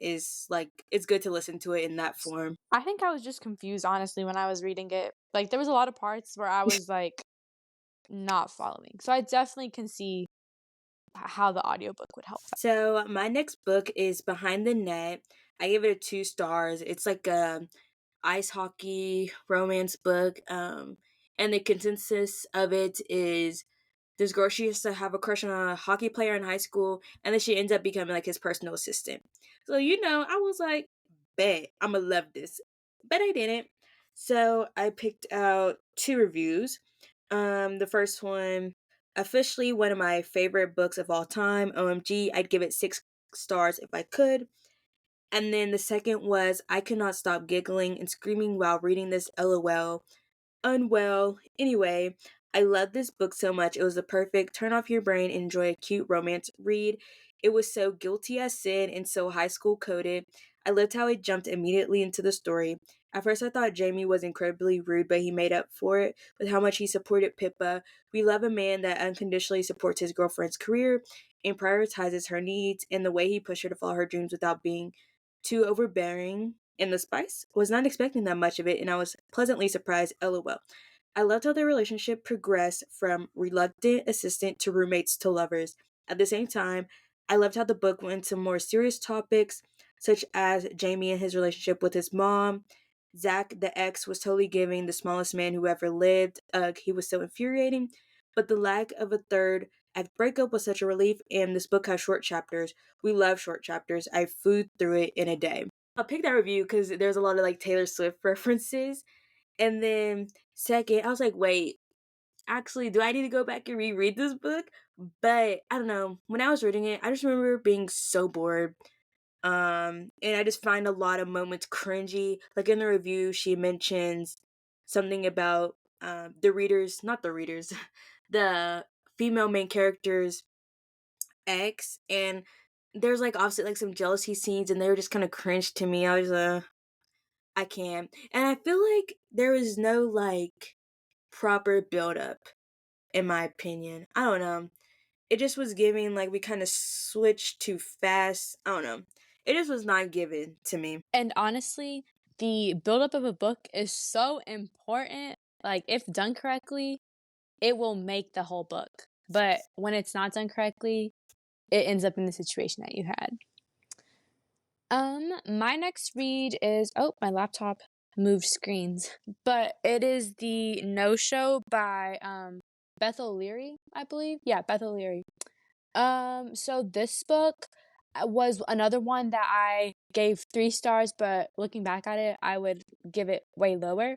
is like it's good to listen to it in that form. I think I was just confused honestly when I was reading it. Like there was a lot of parts where I was like not following. So I definitely can see how the audiobook would help. So my next book is Behind the Net. I gave it a 2 stars. It's like a ice hockey romance book. And the consensus of it is this girl, she used to have a crush on a hockey player in high school, and then she ends up becoming like his personal assistant. So, I was like, bet I'm gonna love this. But I didn't. So I picked out 2 reviews. The first one, officially one of my favorite books of all time. OMG, I'd give it 6 stars if I could. And then the second was, I could not stop giggling and screaming while reading this, LOL. Unwell. Anyway, I love this book so much. It was the perfect turn off your brain and enjoy a cute romance read. It was so guilty as sin and so high school coded. I loved how it jumped immediately into the story. At first, I thought Jamie was incredibly rude, but he made up for it with how much he supported Pippa. We love a man that unconditionally supports his girlfriend's career and prioritizes her needs, and the way he pushed her to follow her dreams without being too overbearing. And the spice was not expecting that much of it, and I was pleasantly surprised, LOL. I loved how their relationship progressed from reluctant assistant to roommates to lovers. At the same time, I loved how the book went into more serious topics, such as Jamie and his relationship with his mom. Zach, the ex, was totally giving the smallest man who ever lived. Ugh, he was so infuriating. But the lack of a third act breakup was such a relief, and this book has short chapters. We love short chapters. I flew through it in a day. I'll pick that review because there's a lot of like Taylor Swift references. And then second, I was like, wait, actually, do I need to go back and reread this book? But I don't know. When I was reading it, I just remember being so bored. And I just find a lot of moments cringy. Like in the review, she mentions something about the readers, not the readers, the female main character's ex, and there's like obviously like some jealousy scenes, and they were just kind of cringe to me. I was I can't, and I feel like there was no like proper build up, in my opinion. I don't know. It just was giving like we kind of switched too fast. I don't know. It just was not given to me. And honestly, the buildup of a book is so important. Like, if done correctly, it will make the whole book. But when it's not done correctly, it ends up in the situation that you had. My next read is oh, my laptop moved screens, but it is the No Show by Beth O'Leary, I believe. Yeah, Beth O'Leary. So this book was another one that I gave 3 stars, but looking back at it, I would give it way lower.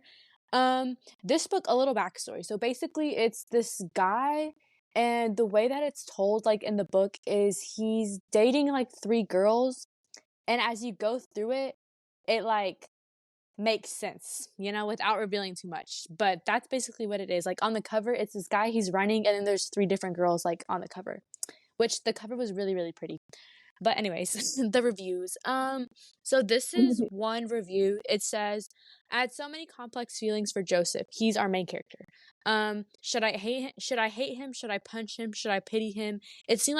This book, a little backstory. So basically, it's this guy, and the way that it's told, like in the book, is he's dating like 3 girls, and as you go through it, it like makes sense, without revealing too much. But that's basically what it is. Like on the cover, it's this guy, he's running, and then there's 3 different girls like on the cover, which the cover was really, really pretty. But anyways, the reviews. So this is one review. It says, "I had so many complex feelings for Joseph. He's our main character. Should I hate him? Should I hate him? Should I punch him? Should I pity him? It seems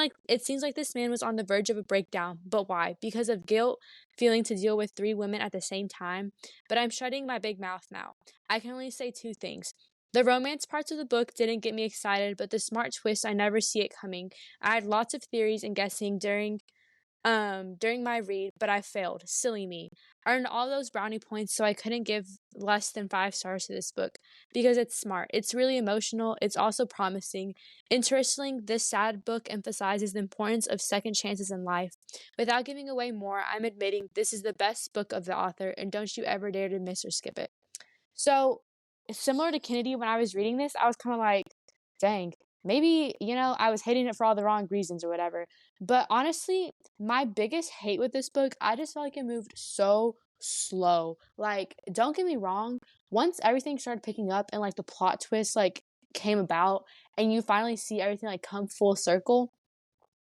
like this man was on the verge of a breakdown. But why? Because of guilt, feeling to deal with 3 women at the same time. But I'm shutting my big mouth now. I can only say 2 things. The romance parts of the book didn't get me excited, but the smart twist, I never see it coming. I had lots of theories and guessing during my read, but I failed. Silly me. Earned all those brownie points, so I couldn't give less than 5 stars to this book because it's smart. It's really emotional. It's also promising. Interesting, this sad book emphasizes the importance of second chances in life. Without giving away more, I'm admitting this is the best book of the author, and don't you ever dare to miss or skip it." So, similar to Kennedy, when I was reading this, I was kind of like, dang, maybe, I was hating it for all the wrong reasons or whatever. But honestly, my biggest hate with this book, I just felt like it moved so slow. Like, don't get me wrong, once everything started picking up and like the plot twist like came about and you finally see everything like come full circle,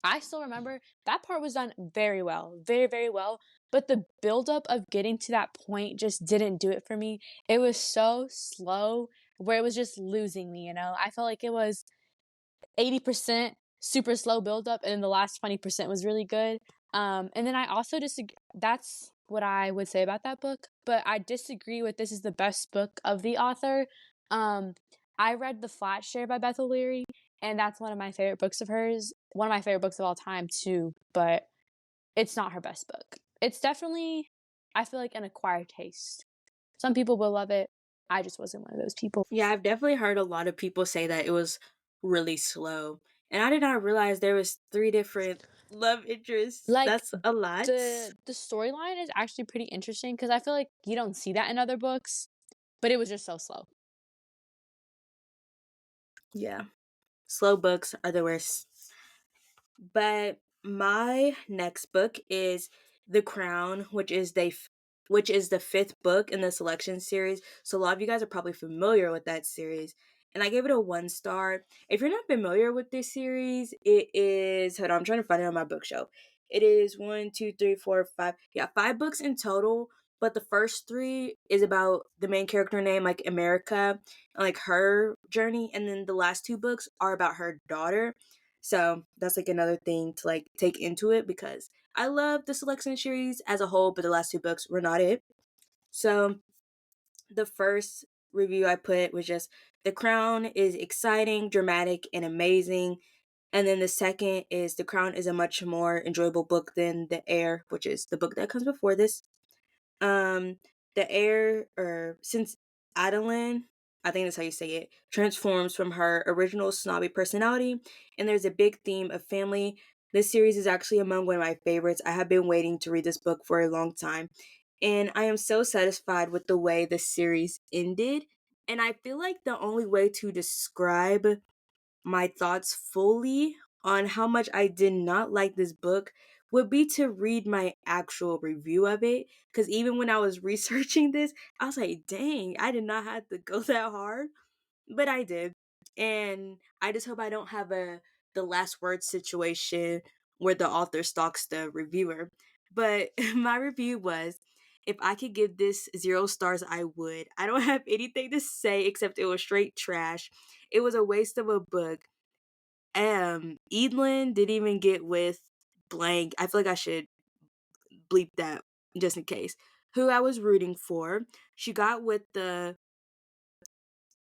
I still remember that part was done very well, very, very well. But the buildup of getting to that point just didn't do it for me. It was so slow where it was just losing me. I felt like it was 80% super slow buildup, and then the last 20% was really good. And then I also disagree. That's what I would say about that book. But I disagree with this is the best book of the author. Um, I read The Flat Share by Beth O'Leary, and that's one of my favorite books of hers. One of my favorite books of all time, too. But it's not her best book. It's definitely, I feel like, an acquired taste. Some people will love it. I just wasn't one of those people. Yeah, I've definitely heard a lot of people say that it was really slow. And I did not realize there was 3 different love interests. Like That's a lot. the storyline is actually pretty interesting because I feel like you don't see that in other books, but it was just so slow. Yeah. Slow books are the worst. But my next book is The Crown, which is the 5th book in the selection series. So a lot of you guys are probably familiar with that series. And I gave it a 1 star. If you're not familiar with this series, it is hold on, I'm trying to find it on my bookshelf. It is 1, 2, 3, 4, 5. Yeah, 5 books in total. But the first 3 is about the main character name, like America, and like her journey. And then the last 2 books are about her daughter. So that's like another thing to like take into it because I love the selection series as a whole, but the last 2 books were not it. So the first review I put was just The Crown is exciting, dramatic, and amazing. And then the second is The Crown is a much more enjoyable book than The Heir, which is the book that comes before this. Um, the heir, or since Adeline, I think that's how you say it, transforms from her original snobby personality, and there's a big theme of family. This series is actually among one of my favorites. I have been waiting to read this book for a long time, and I am so satisfied with the way the series ended. And I feel like the only way to describe my thoughts fully on how much I did not like this book would be to read my actual review of it. Because even when I was researching this, I was like, dang, I did not have to go that hard. But I did. And I just hope I don't have a the last word situation where the author stalks the reviewer. But my review was, if I could give this 0 stars, I would. I don't have anything to say except it was straight trash. It was a waste of a book. Edlin didn't even get with blank. I feel like I should bleep that just in case. Who I was rooting for. She got with the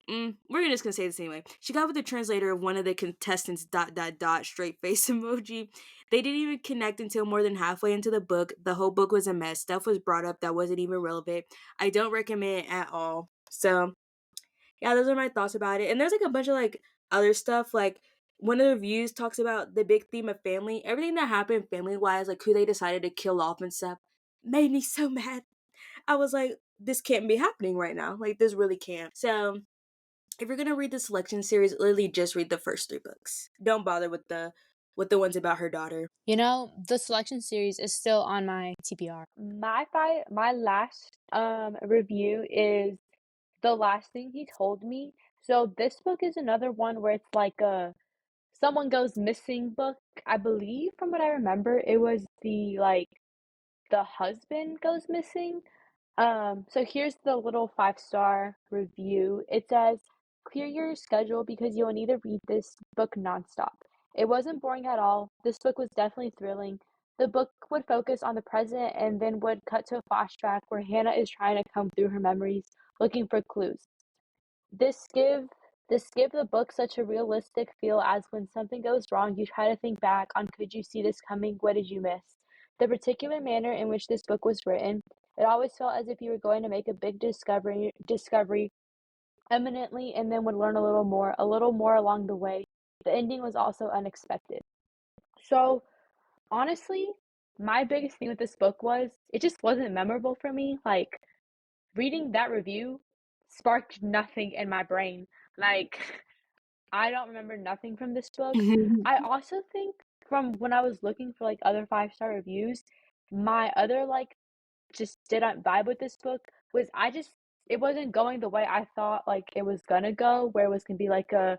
we're just gonna say this anyway. She got with the translator of one of the contestants. Dot dot dot. Straight face emoji. They didn't even connect until more than halfway into the book. The whole book was a mess. Stuff was brought up that wasn't even relevant. I don't recommend it at all. So yeah, those are my thoughts about it. And there's like a bunch of like other stuff. Like one of the reviews talks about the big theme of family. Everything that happened family wise, like who they decided to kill off and stuff, made me so mad. I was like, this can't be happening right now. Like this really can't. So if you're gonna read the selection series, literally just read the first three books. Don't bother with the ones about her daughter. You know, the selection series is still on my TBR. My last review is The Last Thing He Told Me. So this book is another one where it's like a someone goes missing book. I believe from what I remember it was the husband goes missing. So here's the little 5-star review. It says, "Clear your schedule because you will need to read this book nonstop. It wasn't boring at all. This book was definitely thrilling. The book would focus on the present and then would cut to a flashback where Hannah is trying to comb through her memories, looking for clues. This give this give the book such a realistic feel as when something goes wrong, you try to think back on could you see this coming? What did you miss? The particular manner in which this book was written, it always felt as if you were going to make a big discovery eminently and then would learn a little more along the way. The ending was also unexpected." So honestly, my biggest thing with this book was it just wasn't memorable for me. Like reading that review sparked nothing in my brain. Like, I don't remember nothing from this book. I also think from when I was looking for like other 5-star reviews, my other like just didn't vibe with this book was it wasn't going the way I thought like it was gonna go, where it was gonna be like a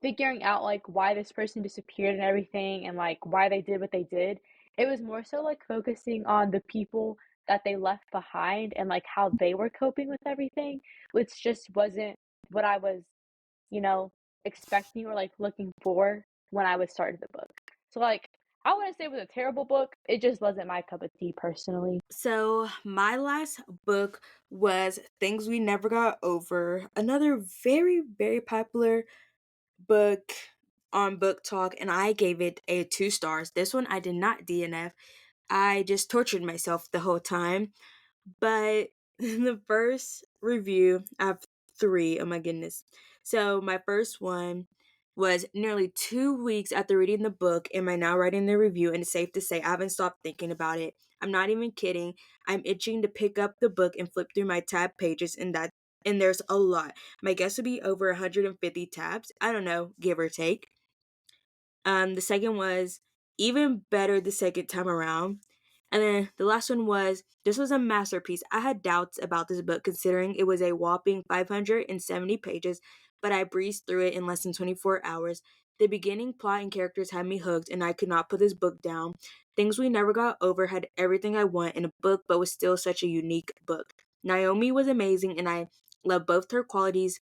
figuring out like why this person disappeared and everything and like why they did what they did. It was more so like focusing on the people that they left behind and like how they were coping with everything, which just wasn't what I was, you know, expecting or like looking for when I was starting the book. So like I wouldn't say it was a terrible book. It just wasn't my cup of tea personally. So my last book was Things We Never Got Over, another very, very popular book on Book Talk, and I gave it a 2 stars. This one I did not DNF. I just tortured myself the whole time. But the first review, I have three. Oh my goodness. So my first one was nearly 2 weeks after reading the book. Am I now writing the review? And it's safe to say I haven't stopped thinking about it. I'm not even kidding. I'm itching to pick up the book and flip through my tab pages, and there's a lot. My guess would be over 150 tabs. I don't know, give or take. The second was even better the second time around. And then the last one was this was a masterpiece. I had doubts about this book considering it was a whopping 570 pages, but I breezed through it in less than 24 hours. The beginning plot and characters had me hooked, and I could not put this book down. Things We Never Got Over had everything I want in a book, but was still such a unique book. Naomi was amazing, and I love both her qualities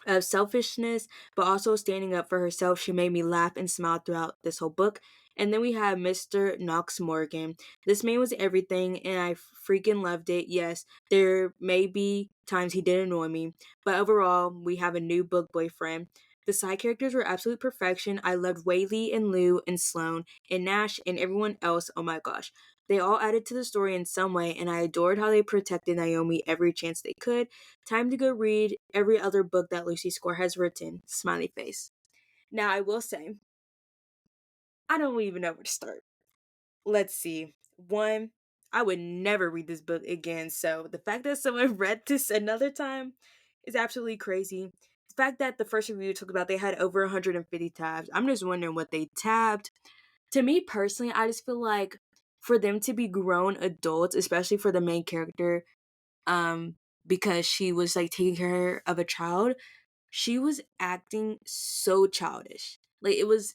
of selfishness, but also standing up for herself. She made me laugh and smile throughout this whole book. And then we have Mr. Knox Morgan. This man was everything, and I freaking loved it. Yes, there may be times he did annoy me, but overall, we have a new book boyfriend. The side characters were absolute perfection. I loved Whaley and Lou and Sloane and Nash and everyone else. Oh my gosh. They all added to the story in some way, and I adored how they protected Naomi every chance they could. Time to go read every other book that Lucy Score has written. Smiley face. Now, I will say, I don't even know where to start. Let's see. One, I would never read this book again, so the fact that someone read this another time is absolutely crazy. The fact that the first review talked about they had over 150 tabs, I'm just wondering what they tabbed. To me personally, I just feel like for them to be grown adults, especially for the main character, um, because she was like taking care of a child, she was acting so childish. It was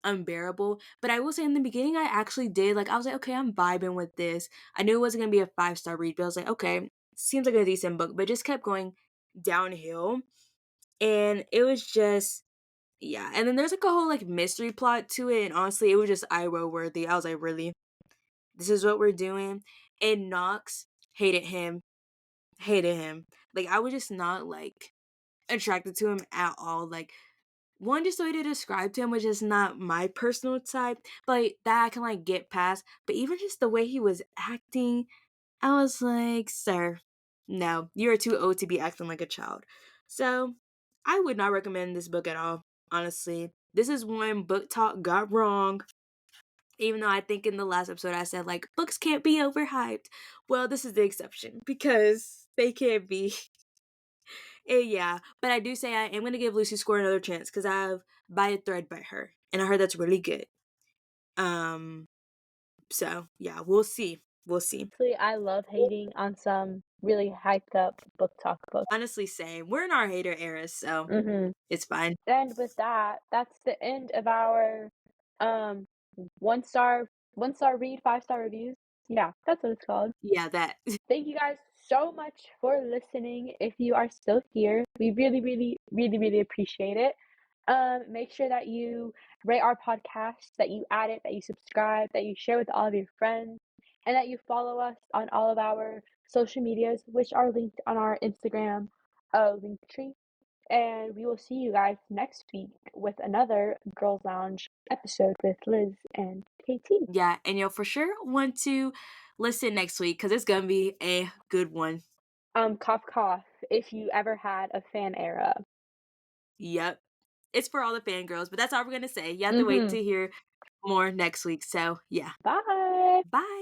unbearable. But I will say in the beginning I actually did like I was like, okay, I'm vibing with this. I knew it wasn't gonna be a 5-star read, but I was like, okay, seems like a decent book, but it just kept going downhill. And it was just yeah. And then there's like a whole like mystery plot to it, and honestly, it was just eye roll worthy. I was like, really? This is what we're doing? And Knox hated him. Hated him. Like, I was just not, like, attracted to him at all, like, one, just the way to describe to him was just not my personal type, but like, that I can, like, get past, but even just the way he was acting, I was like, "Sir, no, you are too old to be acting like a child." So, I would not recommend this book at all, honestly. This is one Book Talk got wrong, even though I think in the last episode I said, like, "Books can't be overhyped." Well, this is the exception because they can't be. Yeah, but I do say I am gonna give Lucy Score another chance because I have By a Thread by her, and I heard that's really good. Um, so yeah, we'll see. We'll see. Honestly, I love hating on some really hyped up book talk books. Honestly, same. We're in our hater era, so Mhm. it's fine. And with that, that's the end of our um one star read, 5-star reviews. Yeah, that's what it's called. Yeah, that. Thank you guys so much for listening. If you are still here, we really, really, really, really appreciate it. Make sure that you rate our podcast, that you add it, that you subscribe, that you share with all of your friends, and that you follow us on all of our social medias, which are linked on our Instagram link tree. And we will see you guys next week with another Girls Lounge episode with Liz and KT. Yeah, and you'll for sure want to listen next week because it's gonna be a good one. Cough cough, if you ever had a fan era. Yep. It's for all the fangirls, but that's all we're gonna say. You have to wait Mm-hmm. to hear more next week. So yeah. Bye. Bye.